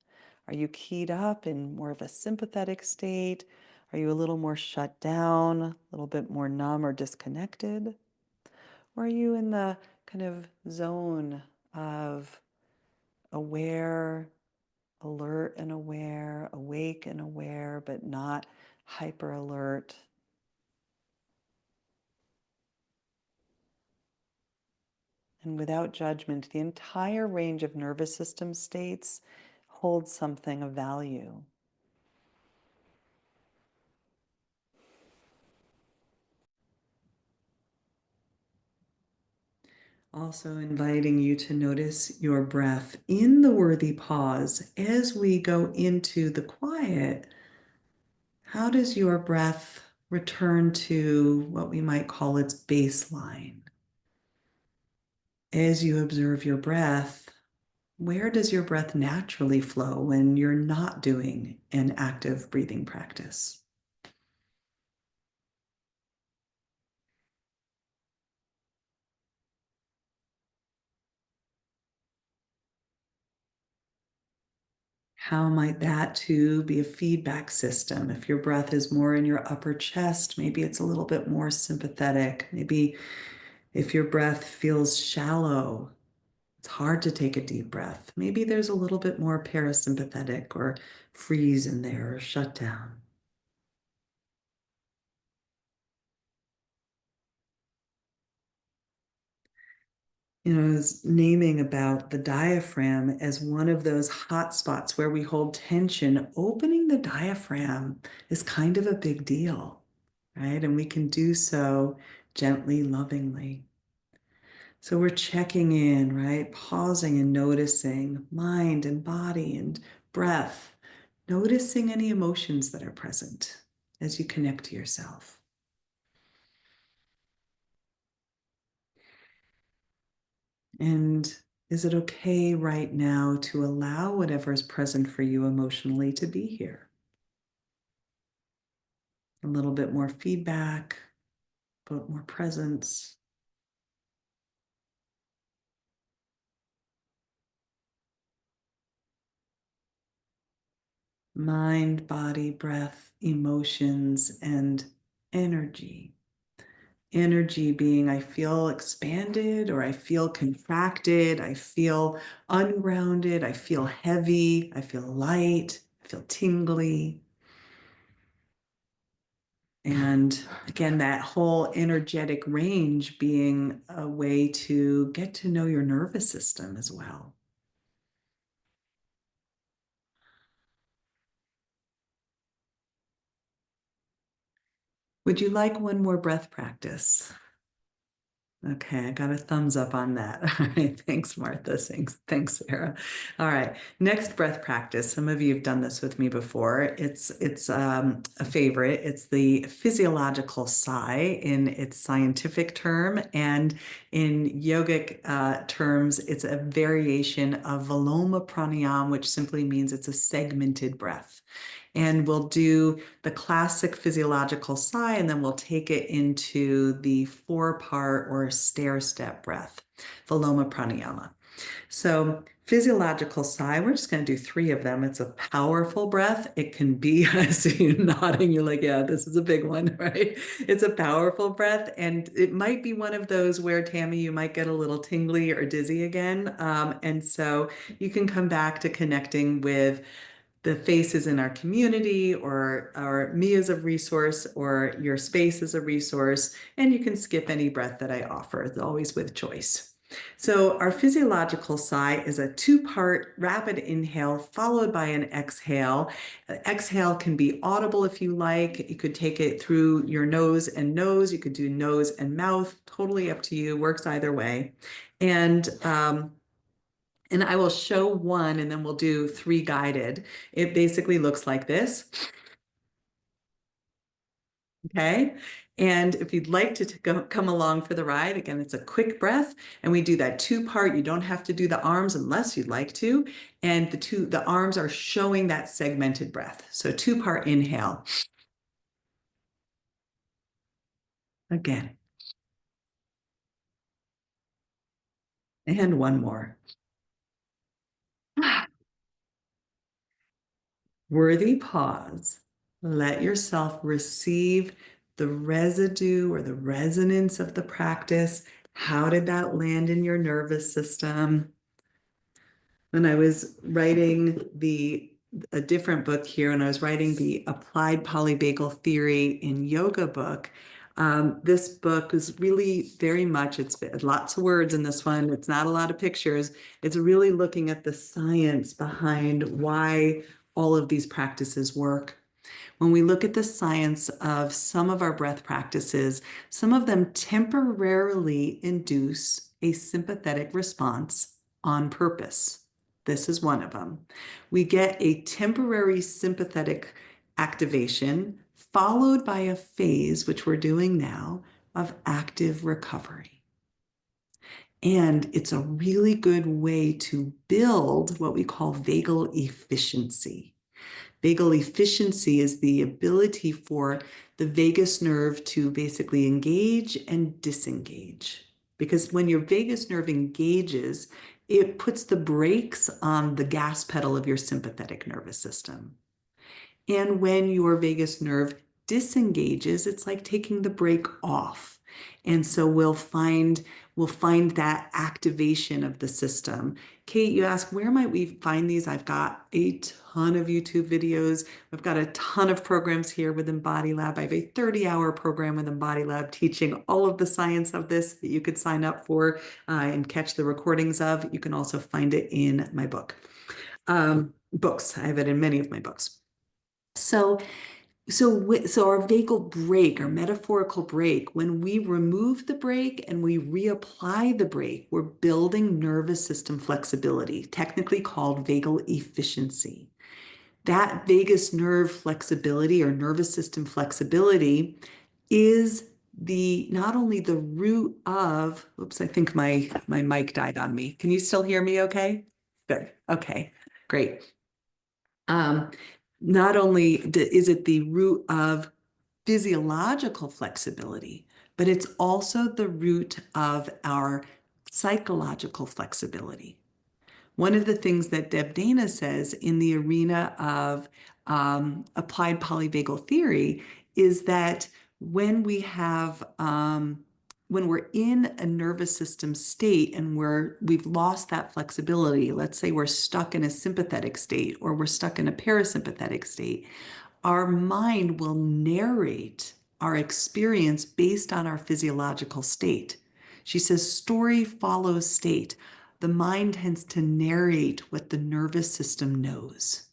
Are you keyed up in more of a sympathetic state? Are you a little more shut down, a little bit more numb or disconnected? Or are you in the kind of zone of aware, alert and aware, awake and aware, but not hyper alert? And without judgment, the entire range of nervous system states holds something of value. Also inviting you to notice your breath in the worthy pause as we go into the quiet. How does your breath return to what we might call its baseline? As you observe your breath, where does your breath naturally flow when you're not doing an active breathing practice? How might that too be a feedback system? If your breath is more in your upper chest, maybe it's a little bit more sympathetic. Maybe if your breath feels shallow, it's hard to take a deep breath. Maybe there's a little bit more parasympathetic or freeze in there or shut down. I was naming about the diaphragm as one of those hot spots where we hold tension. Opening the diaphragm is kind of a big deal, right? And we can do so gently, lovingly. So we're checking in, right? Pausing and noticing mind and body and breath, noticing any emotions that are present as you connect to yourself. And is it okay right now to allow whatever is present for you emotionally to be here? A little bit more feedback, but more presence. Mind, body, breath, emotions, and energy. Energy being I feel expanded or I feel contracted, I feel ungrounded, I feel heavy, I feel light, I feel tingly. And again, that whole energetic range being a way to get to know your nervous system as well. Would you like one more breath practice? Okay, I got a thumbs up on that. All right, thanks, Martha. Thanks, Sarah. All right, next breath practice. Some of you have done this with me before. It's a favorite. It's the physiological sigh in its scientific term, and in yogic terms, it's a variation of Viloma pranayama, which simply means it's a segmented breath. And we'll do the classic physiological sigh, and then we'll take it into the four-part or stair-step breath, Viloma pranayama. So physiological sigh, we're just going to do three of them. It's a powerful breath. It can be, I see you nodding, you're like, yeah, this is a big one, right? It's a powerful breath. And it might be one of those where, Tammy, you might get a little tingly or dizzy again. And so you can come back to connecting with the faces in our community or me as a resource or your space as a resource. And you can skip any breath that I offer. It's always with choice. So our physiological sigh is a two-part rapid inhale followed by an exhale. Exhale can be audible if you like. You could take it through your nose and nose. You could do nose and mouth. Totally up to you. Works either way. And I will show one and then we'll do three guided. It basically looks like this. Okay. And if you'd like to come along for the ride, again, it's a quick breath and we do that two-part. You don't have to do the arms unless you'd like to. And the arms are showing that segmented breath. So two-part inhale. Again. And one more. Worthy pause. Let yourself receive the residue or the resonance of the practice. How did that land in your nervous system? When I was writing a different book here, and I was writing the Applied Polyvagal Theory in Yoga book, this book is really very much, it's lots of words in this one. It's not a lot of pictures. It's really looking at the science behind why all of these practices work. When we look at the science of some of our breath practices, some of them temporarily induce a sympathetic response on purpose. This is one of them. We get a temporary sympathetic activation followed by a phase, which we're doing now, of active recovery. And it's a really good way to build what we call vagal efficiency. Vagal efficiency is the ability for the vagus nerve to basically engage and disengage. Because when your vagus nerve engages, it puts the brakes on the gas pedal of your sympathetic nervous system. And when your vagus nerve disengages, it's like taking the brake off. And so we'll find that activation of the system. Kate, you ask, where might we find these? I've got a ton of YouTube videos. I've got a ton of programs here with Embody Lab. I have a 30-hour program with Embody Lab teaching all of the science of this that you could sign up for and catch the recordings of. You can also find it in my book. Books, I have it in many of my books. So our vagal brake, our metaphorical brake, when we remove the brake and we reapply the brake, we're building nervous system flexibility, technically called vagal efficiency. That vagus nerve flexibility or nervous system flexibility is not only the root of, oops, I think my mic died on me. Can you still hear me okay? Good. Okay, great. Not only is it the root of physiological flexibility, but it's also the root of our psychological flexibility. One of the things that Deb Dana says in the arena of applied polyvagal theory is that when when we're in a nervous system state and we've lost that flexibility, let's say we're stuck in a sympathetic state or we're stuck in a parasympathetic state, our mind will narrate our experience based on our physiological state. She says story follows state. The mind tends to narrate what the nervous system knows.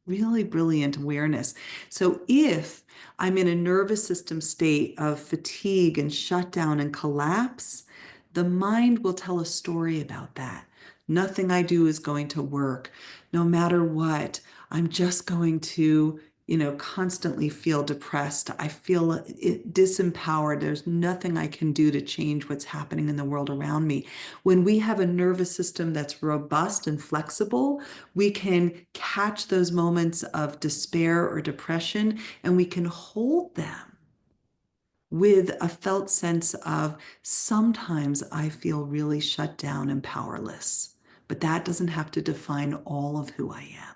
really brilliant awareness. So if I'm in a nervous system state of fatigue and shutdown and collapse, the mind will tell a story about that. Nothing I do is going to work. No matter what, I'm just going to, constantly feel depressed. I feel disempowered. There's nothing I can do to change what's happening in the world around me. When we have a nervous system that's robust and flexible, we can catch those moments of despair or depression and we can hold them with a felt sense of sometimes I feel really shut down and powerless, but that doesn't have to define all of who I am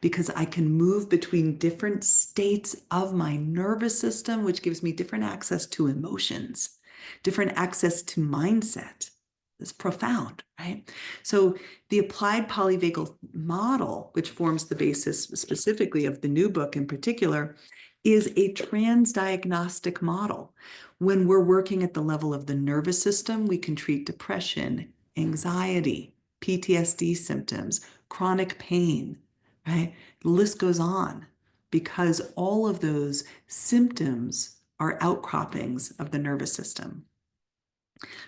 because I can move between different states of my nervous system, which gives me different access to emotions, different access to mindset. It's profound, right? So the applied polyvagal model, which forms the basis specifically of the new book in particular, is a transdiagnostic model. When we're working at the level of the nervous system, we can treat depression, anxiety, PTSD symptoms, chronic pain, right? The list goes on because all of those symptoms are outcroppings of the nervous system.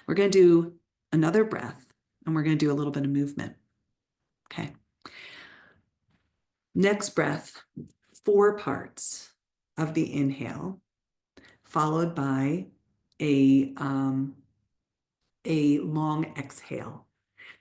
We're going to do another breath and we're going to do a little bit of movement. Okay. Next breath, 4 parts of the inhale, followed by a long exhale.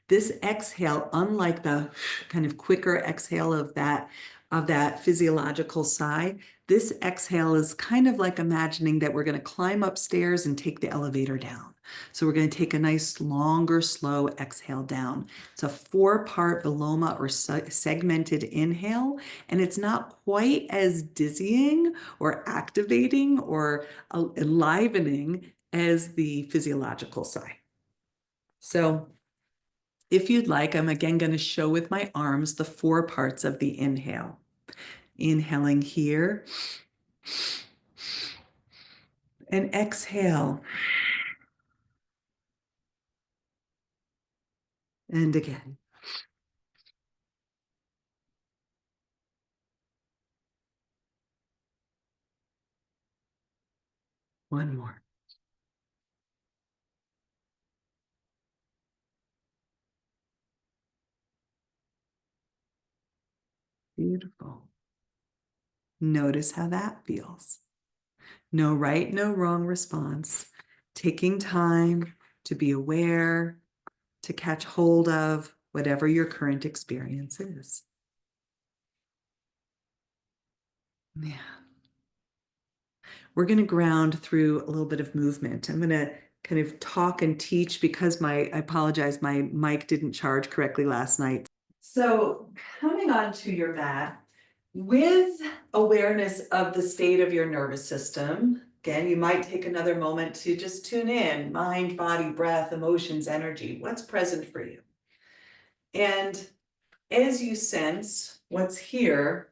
This exhale, unlike the kind of quicker exhale of that physiological sigh, this exhale is kind of like imagining that we're going to climb upstairs and take the elevator down. So we're going to take a nice, longer, slow exhale down. It's a 4-part viloma or segmented inhale, and it's not quite as dizzying or activating or enlivening as the physiological sigh. So if you'd like, I'm again going to show with my arms the 4 parts of the inhale. Inhaling here and exhale. And again. One more. Beautiful. Notice how that feels. No right, no wrong response. Taking time to be aware, to catch hold of whatever your current experience is. Yeah. We're going to ground through a little bit of movement. I'm going to kind of talk and teach because I apologize, my mic didn't charge correctly last night. So coming onto your mat with awareness of the state of your nervous system, again, you might take another moment to just tune in, mind, body, breath, emotions, energy, what's present for you. And as you sense what's here,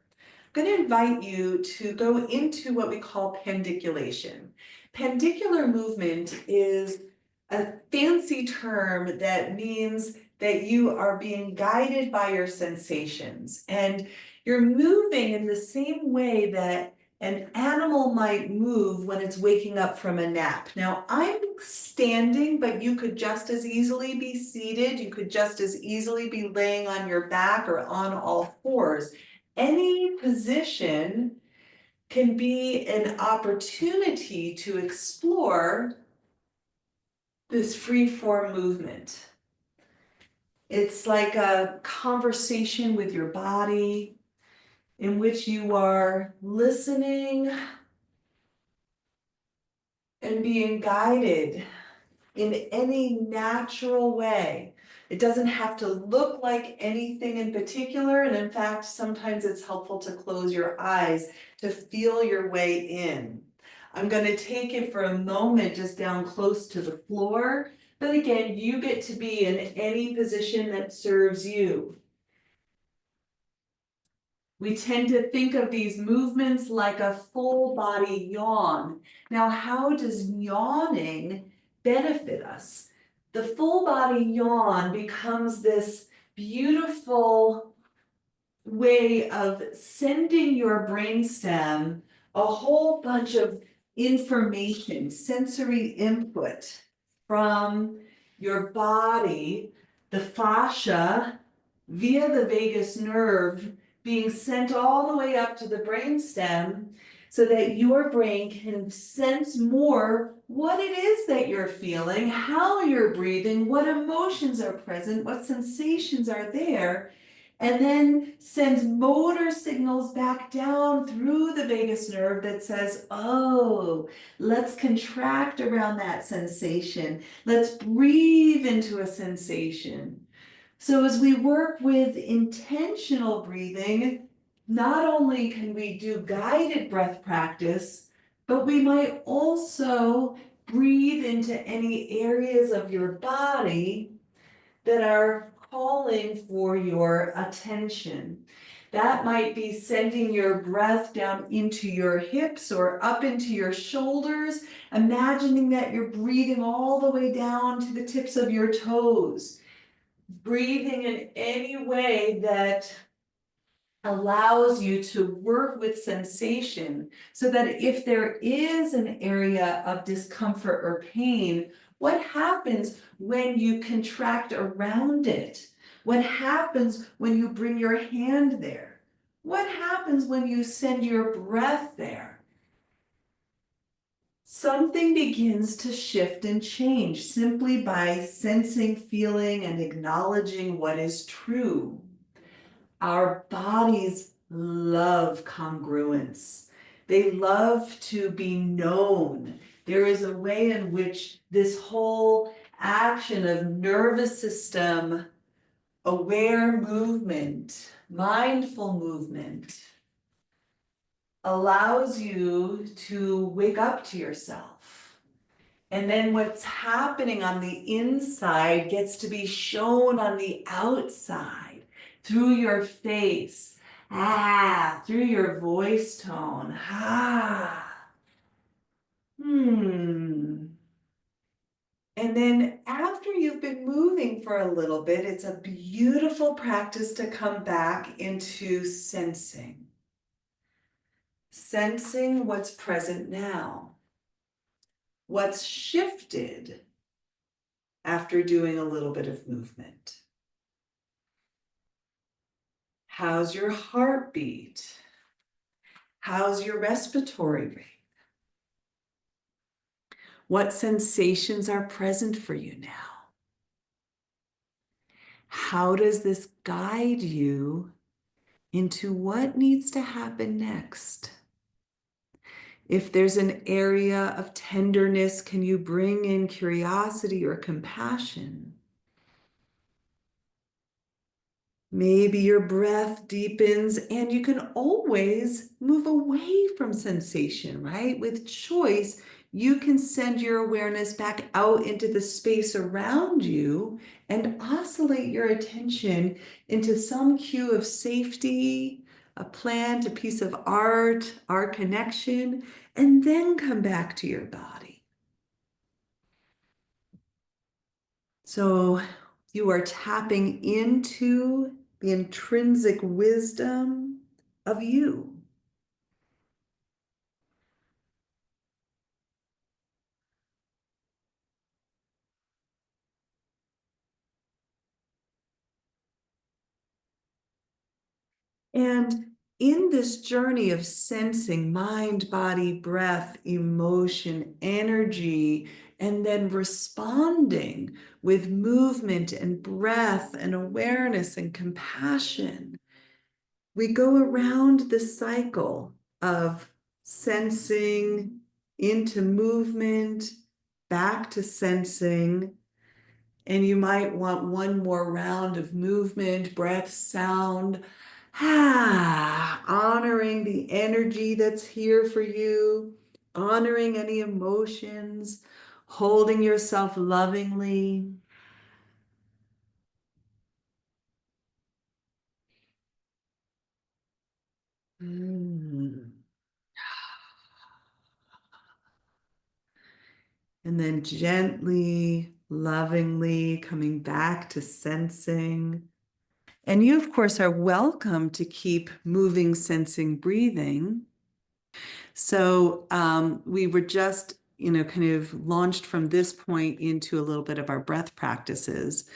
I'm going to invite you to go into what we call pendiculation. Pendicular movement is a fancy term that means that you are being guided by your sensations and you're moving in the same way that an animal might move when it's waking up from a nap. Now, I'm standing, but you could just as easily be seated. You could just as easily be laying on your back or on all fours. Any position can be an opportunity to explore this free-form movement. It's like a conversation with your body in which you are listening and being guided in any natural way. It doesn't have to look like anything in particular, and in fact, sometimes it's helpful to close your eyes to feel your way in. I'm going to take it for a moment just down close to the floor, but again, you get to be in any position that serves you. We tend to think of these movements like a full body yawn. Now, how does yawning benefit us? The full body yawn becomes this beautiful way of sending your brainstem a whole bunch of information, sensory input from your body, the fascia, via the vagus nerve, being sent all the way up to the brainstem so that your brain can sense more what it is that you're feeling, how you're breathing, what emotions are present, what sensations are there, and then sends motor signals back down through the vagus nerve that says, oh, let's contract around that sensation. Let's breathe into a sensation. So as we work with intentional breathing, not only can we do guided breath practice, but we might also breathe into any areas of your body that are calling for your attention. That might be sending your breath down into your hips or up into your shoulders, imagining that you're breathing all the way down to the tips of your toes, breathing in any way that allows you to work with sensation so that if there is an area of discomfort or pain, what happens when you contract around it? What happens when you bring your hand there? What happens when you send your breath there? Something begins to shift and change simply by sensing, feeling, and acknowledging what is true. Our bodies love congruence. They love to be known. There is a way in which this whole action of nervous system, aware movement, mindful movement, allows you to wake up to yourself. And then what's happening on the inside gets to be shown on the outside through your face, through your voice tone, And then after you've been moving for a little bit, it's a beautiful practice to come back into sensing. Sensing what's present now. What's shifted after doing a little bit of movement? How's your heartbeat? How's your respiratory rate? What sensations are present for you now? How does this guide you into what needs to happen next? If there's an area of tenderness, can you bring in curiosity or compassion? Maybe your breath deepens and you can always move away from sensation, right? With choice, you can send your awareness back out into the space around you and oscillate your attention into some cue of safety, a plant, a piece of art, our connection, and then come back to your body. So you are tapping into the intrinsic wisdom of you. And in this journey of sensing mind, body, breath, emotion, energy, and then responding with movement and breath and awareness and compassion, we go around the cycle of sensing into movement, back to sensing, and you might want one more round of movement, breath, sound, honoring the energy that's here for you, honoring any emotions, holding yourself lovingly. Mm. And then gently, lovingly coming back to sensing. And you, of course, are welcome to keep moving, sensing, breathing. So we were just, kind of launched from this point into a little bit of our breath practices.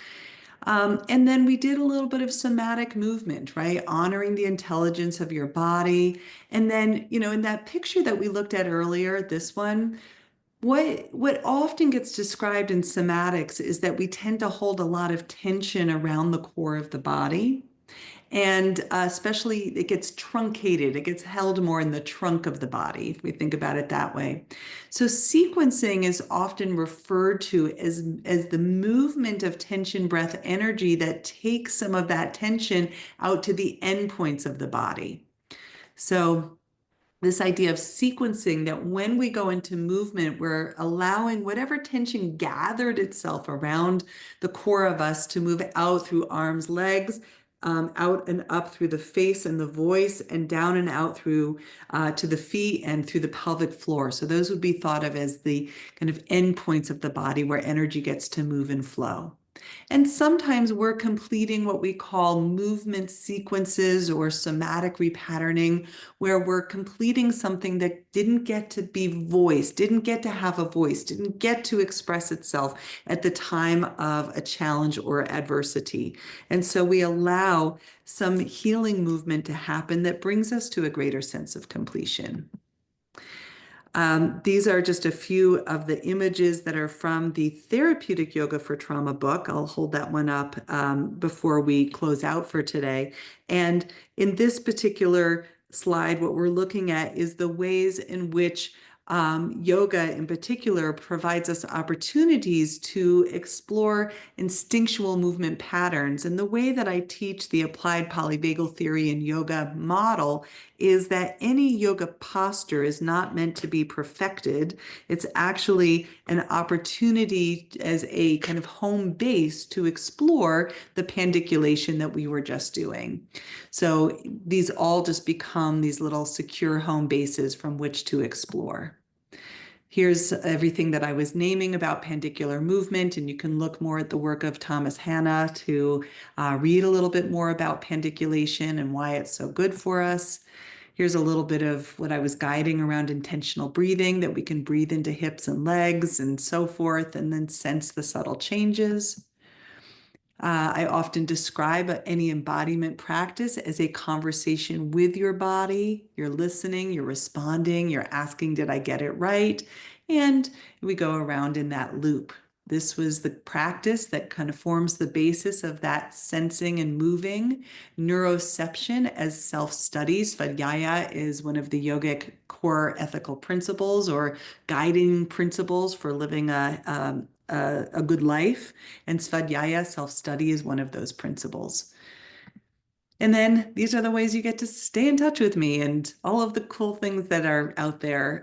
And then we did a little bit of somatic movement, right? Honoring the intelligence of your body. And then, in that picture that we looked at earlier, this one, what often gets described in somatics is that we tend to hold a lot of tension around the core of the body. And especially it gets truncated, it gets held more in the trunk of the body, if we think about it that way. So sequencing is often referred to as the movement of tension breath energy that takes some of that tension out to the endpoints of the body. So this idea of sequencing, that when we go into movement, we're allowing whatever tension gathered itself around the core of us to move out through arms, legs, out and up through the face and the voice, and down and out through to the feet and through the pelvic floor. So those would be thought of as the kind of endpoints of the body where energy gets to move and flow. And sometimes we're completing what we call movement sequences or somatic repatterning, where we're completing something that didn't get to be voiced, didn't get to have a voice, didn't get to express itself at the time of a challenge or adversity. And so we allow some healing movement to happen that brings us to a greater sense of completion. These are just a few of the images that are from the Therapeutic Yoga for Trauma book. I'll hold that one up before we close out for today. And in this particular slide, what we're looking at is the ways in which yoga in particular provides us opportunities to explore instinctual movement patterns. And the way that I teach the applied polyvagal theory and yoga model is that any yoga posture is not meant to be perfected. It's actually an opportunity as a kind of home base to explore the pandiculation that we were just doing. So these all just become these little secure home bases from which to explore. Here's everything that I was naming about pandicular movement, and you can look more at the work of Thomas Hanna to read a little bit more about pandiculation and why it's so good for us. Here's a little bit of what I was guiding around intentional breathing, that we can breathe into hips and legs and so forth, and then sense the subtle changes. I often describe any embodiment practice as a conversation with your body. You're listening, you're responding, you're asking, did I get it right? And we go around in that loop. This was the practice that kind of forms the basis of that sensing and moving. Neuroception as self-study. Svadhyaya is one of the yogic core ethical principles or guiding principles for living a good life. And Svadhyaya, self-study, is one of those principles. And then these are the ways you get to stay in touch with me and all of the cool things that are out there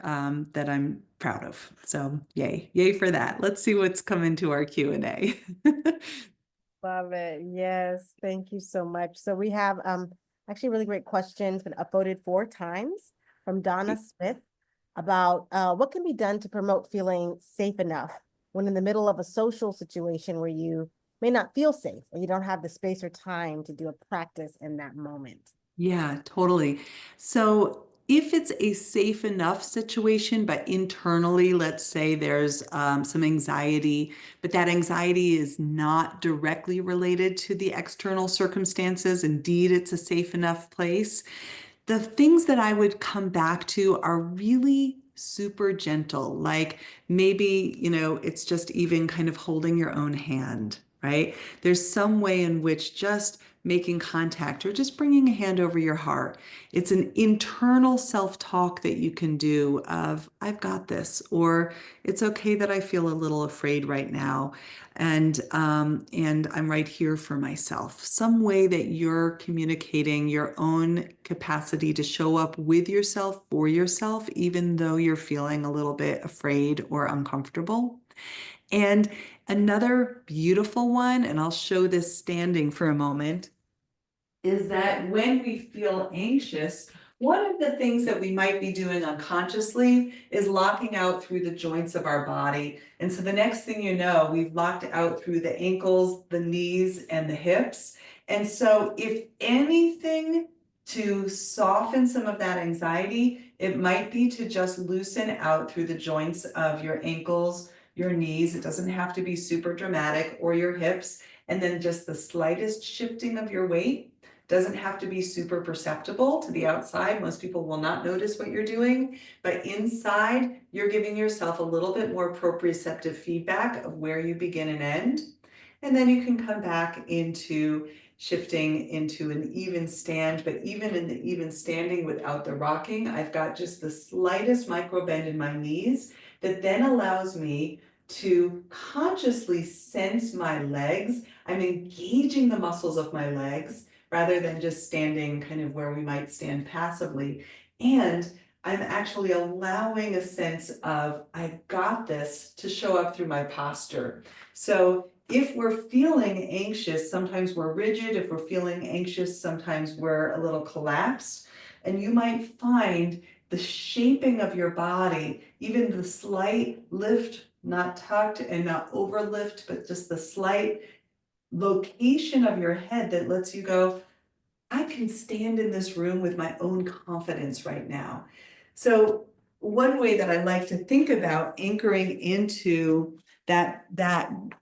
that I'm proud of. So yay for that. Let's see what's come into our Q&A. Love it. Yes. Thank you so much. So we have actually a really great question. It's been upvoted 4 times from Donna Smith about what can be done to promote feeling safe enough when in the middle of a social situation where you may not feel safe or you don't have the space or time to do a practice in that moment. Yeah, totally. So if it's a safe enough situation, but internally, let's say there's some anxiety, but that anxiety is not directly related to the external circumstances, indeed, it's a safe enough place. The things that I would come back to are really super gentle, like maybe, it's just even kind of holding your own hand, right? There's some way in which just making contact or just bringing a hand over your heart. It's an internal self-talk that you can do of, I've got this, or it's okay that I feel a little afraid right now. And I'm right here for myself. Some way that you're communicating your own capacity to show up with yourself, for yourself, even though you're feeling a little bit afraid or uncomfortable. And another beautiful one, and I'll show this standing for a moment, is that when we feel anxious, one of the things that we might be doing unconsciously is locking out through the joints of our body. And so the next thing you know, we've locked out through the ankles, the knees, and the hips. And so if anything to soften some of that anxiety, it might be to just loosen out through the joints of your ankles, your knees. It doesn't have to be super dramatic, or your hips. And then just the slightest shifting of your weight doesn't have to be super perceptible to the outside. Most people will not notice what you're doing, but inside, you're giving yourself a little bit more proprioceptive feedback of where you begin and end. And then you can come back into shifting into an even stand, but even in the even standing without the rocking, I've got just the slightest micro bend in my knees that then allows me to consciously sense my legs. I'm engaging the muscles of my legs rather than just standing kind of where we might stand passively. And I'm actually allowing a sense of, I got this, to show up through my posture. So if we're feeling anxious, sometimes we're rigid. If we're feeling anxious, sometimes we're a little collapsed. And you might find the shaping of your body, even the slight lift, not tucked and not overlift, but just the slight location of your head that lets you go, I can stand in this room with my own confidence right now. So one way that I like to think about anchoring into that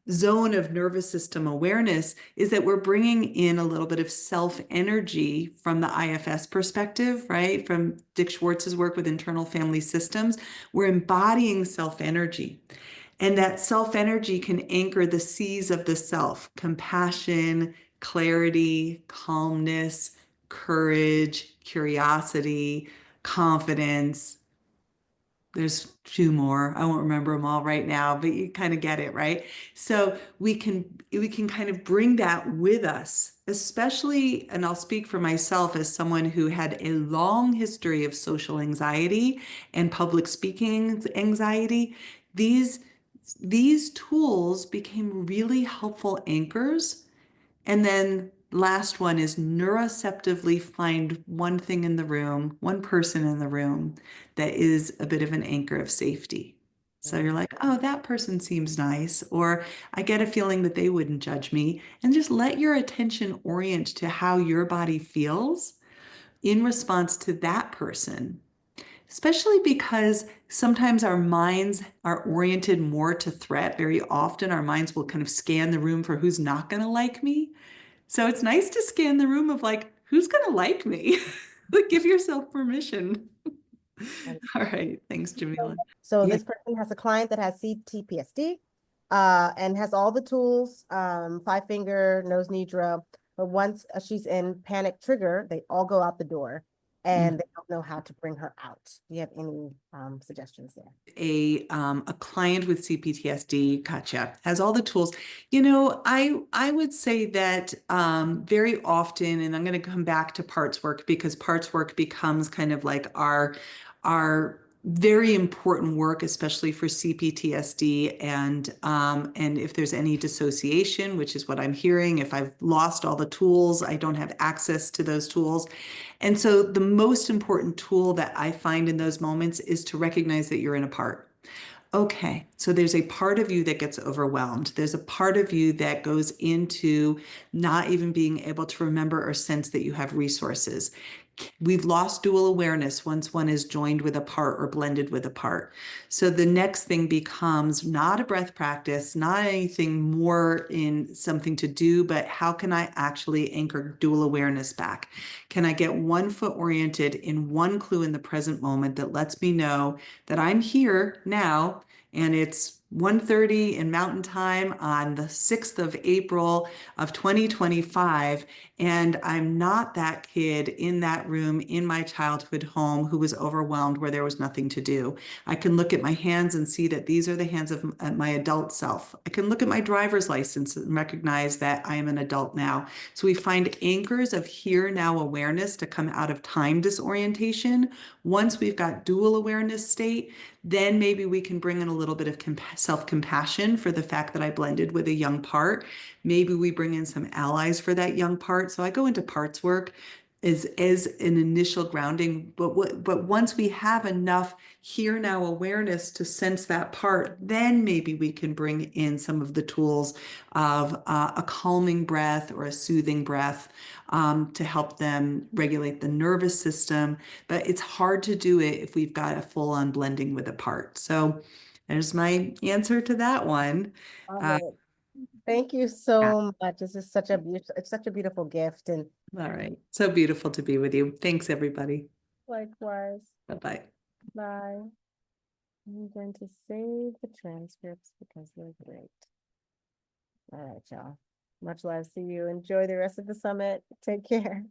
zone of nervous system awareness is that we're bringing in a little bit of self energy from the IFS perspective, right? From Dick Schwartz's work with internal family systems, we're embodying self energy. And that self energy can anchor the C's of the self: compassion, clarity, calmness, courage, curiosity, confidence. There's two more. I won't remember them all right now, but you kind of get it, right? So we can kind of bring that with us, especially, and I'll speak for myself as someone who had a long history of social anxiety and public speaking anxiety. These tools became really helpful anchors. And then last one is neuroceptively find one thing in the room, one person in the room that is a bit of an anchor of safety. So you're like, oh, that person seems nice, or I get a feeling that they wouldn't judge me. And just let your attention orient to how your body feels in response to that person, especially because sometimes our minds are oriented more to threat. Very often, our minds will kind of scan the room for who's not going to like me. So it's nice to scan the room of like, who's going to like me? Like, give yourself permission. All right. Thanks, Jamila. So Yeah. this person has a client that has CTPSD, and has all the tools, five finger, nose nidra. But once she's in panic trigger, they all go out the door and they don't know how to bring her out. Do you have any suggestions there? A client with CPTSD, gotcha, has all the tools. I would say that very often, and I'm going to come back to parts work because parts work becomes kind of like our very important work, especially for CPTSD, and if there's any dissociation, which is what I'm hearing, if I've lost all the tools, I don't have access to those tools. And so the most important tool that I find in those moments is to recognize that you're in a part. Okay, so there's a part of you that gets overwhelmed. There's a part of you that goes into not even being able to remember or sense that you have resources. We've lost dual awareness once one is joined with a part or blended with a part. So the next thing becomes not a breath practice, not anything more in something to do, but how can I actually anchor dual awareness back? Can I get one foot oriented in one clue in the present moment that lets me know that I'm here now, and it's 1:30 in Mountain Time on the 6th of April of 2025, and I'm not that kid in that room in my childhood home who was overwhelmed where there was nothing to do. I can look at my hands and see that these are the hands of my adult self. I can look at my driver's license and recognize that I am an adult now. So we find anchors of here now awareness to come out of time disorientation. Once we've got dual awareness state, then maybe we can bring in a little bit of self-compassion for the fact that I blended with a young part. Maybe we bring in some allies for that young part. So I go into parts work is an initial grounding, but once we have enough here now awareness to sense that part, then maybe we can bring in some of the tools of a calming breath or a soothing breath to help them regulate the nervous system. But it's hard to do it if we've got a full-on blending with a part. So there's my answer to that one. Love Uh, it. Thank you so much. This is such a beautiful, it's such a beautiful gift. And all right. So beautiful to be with you. Thanks, everybody. likewise, Bye-bye. bye. I'm going to save the transcripts because they're great. All right, y'all. Much love. See you. Enjoy the rest of the summit. Take care.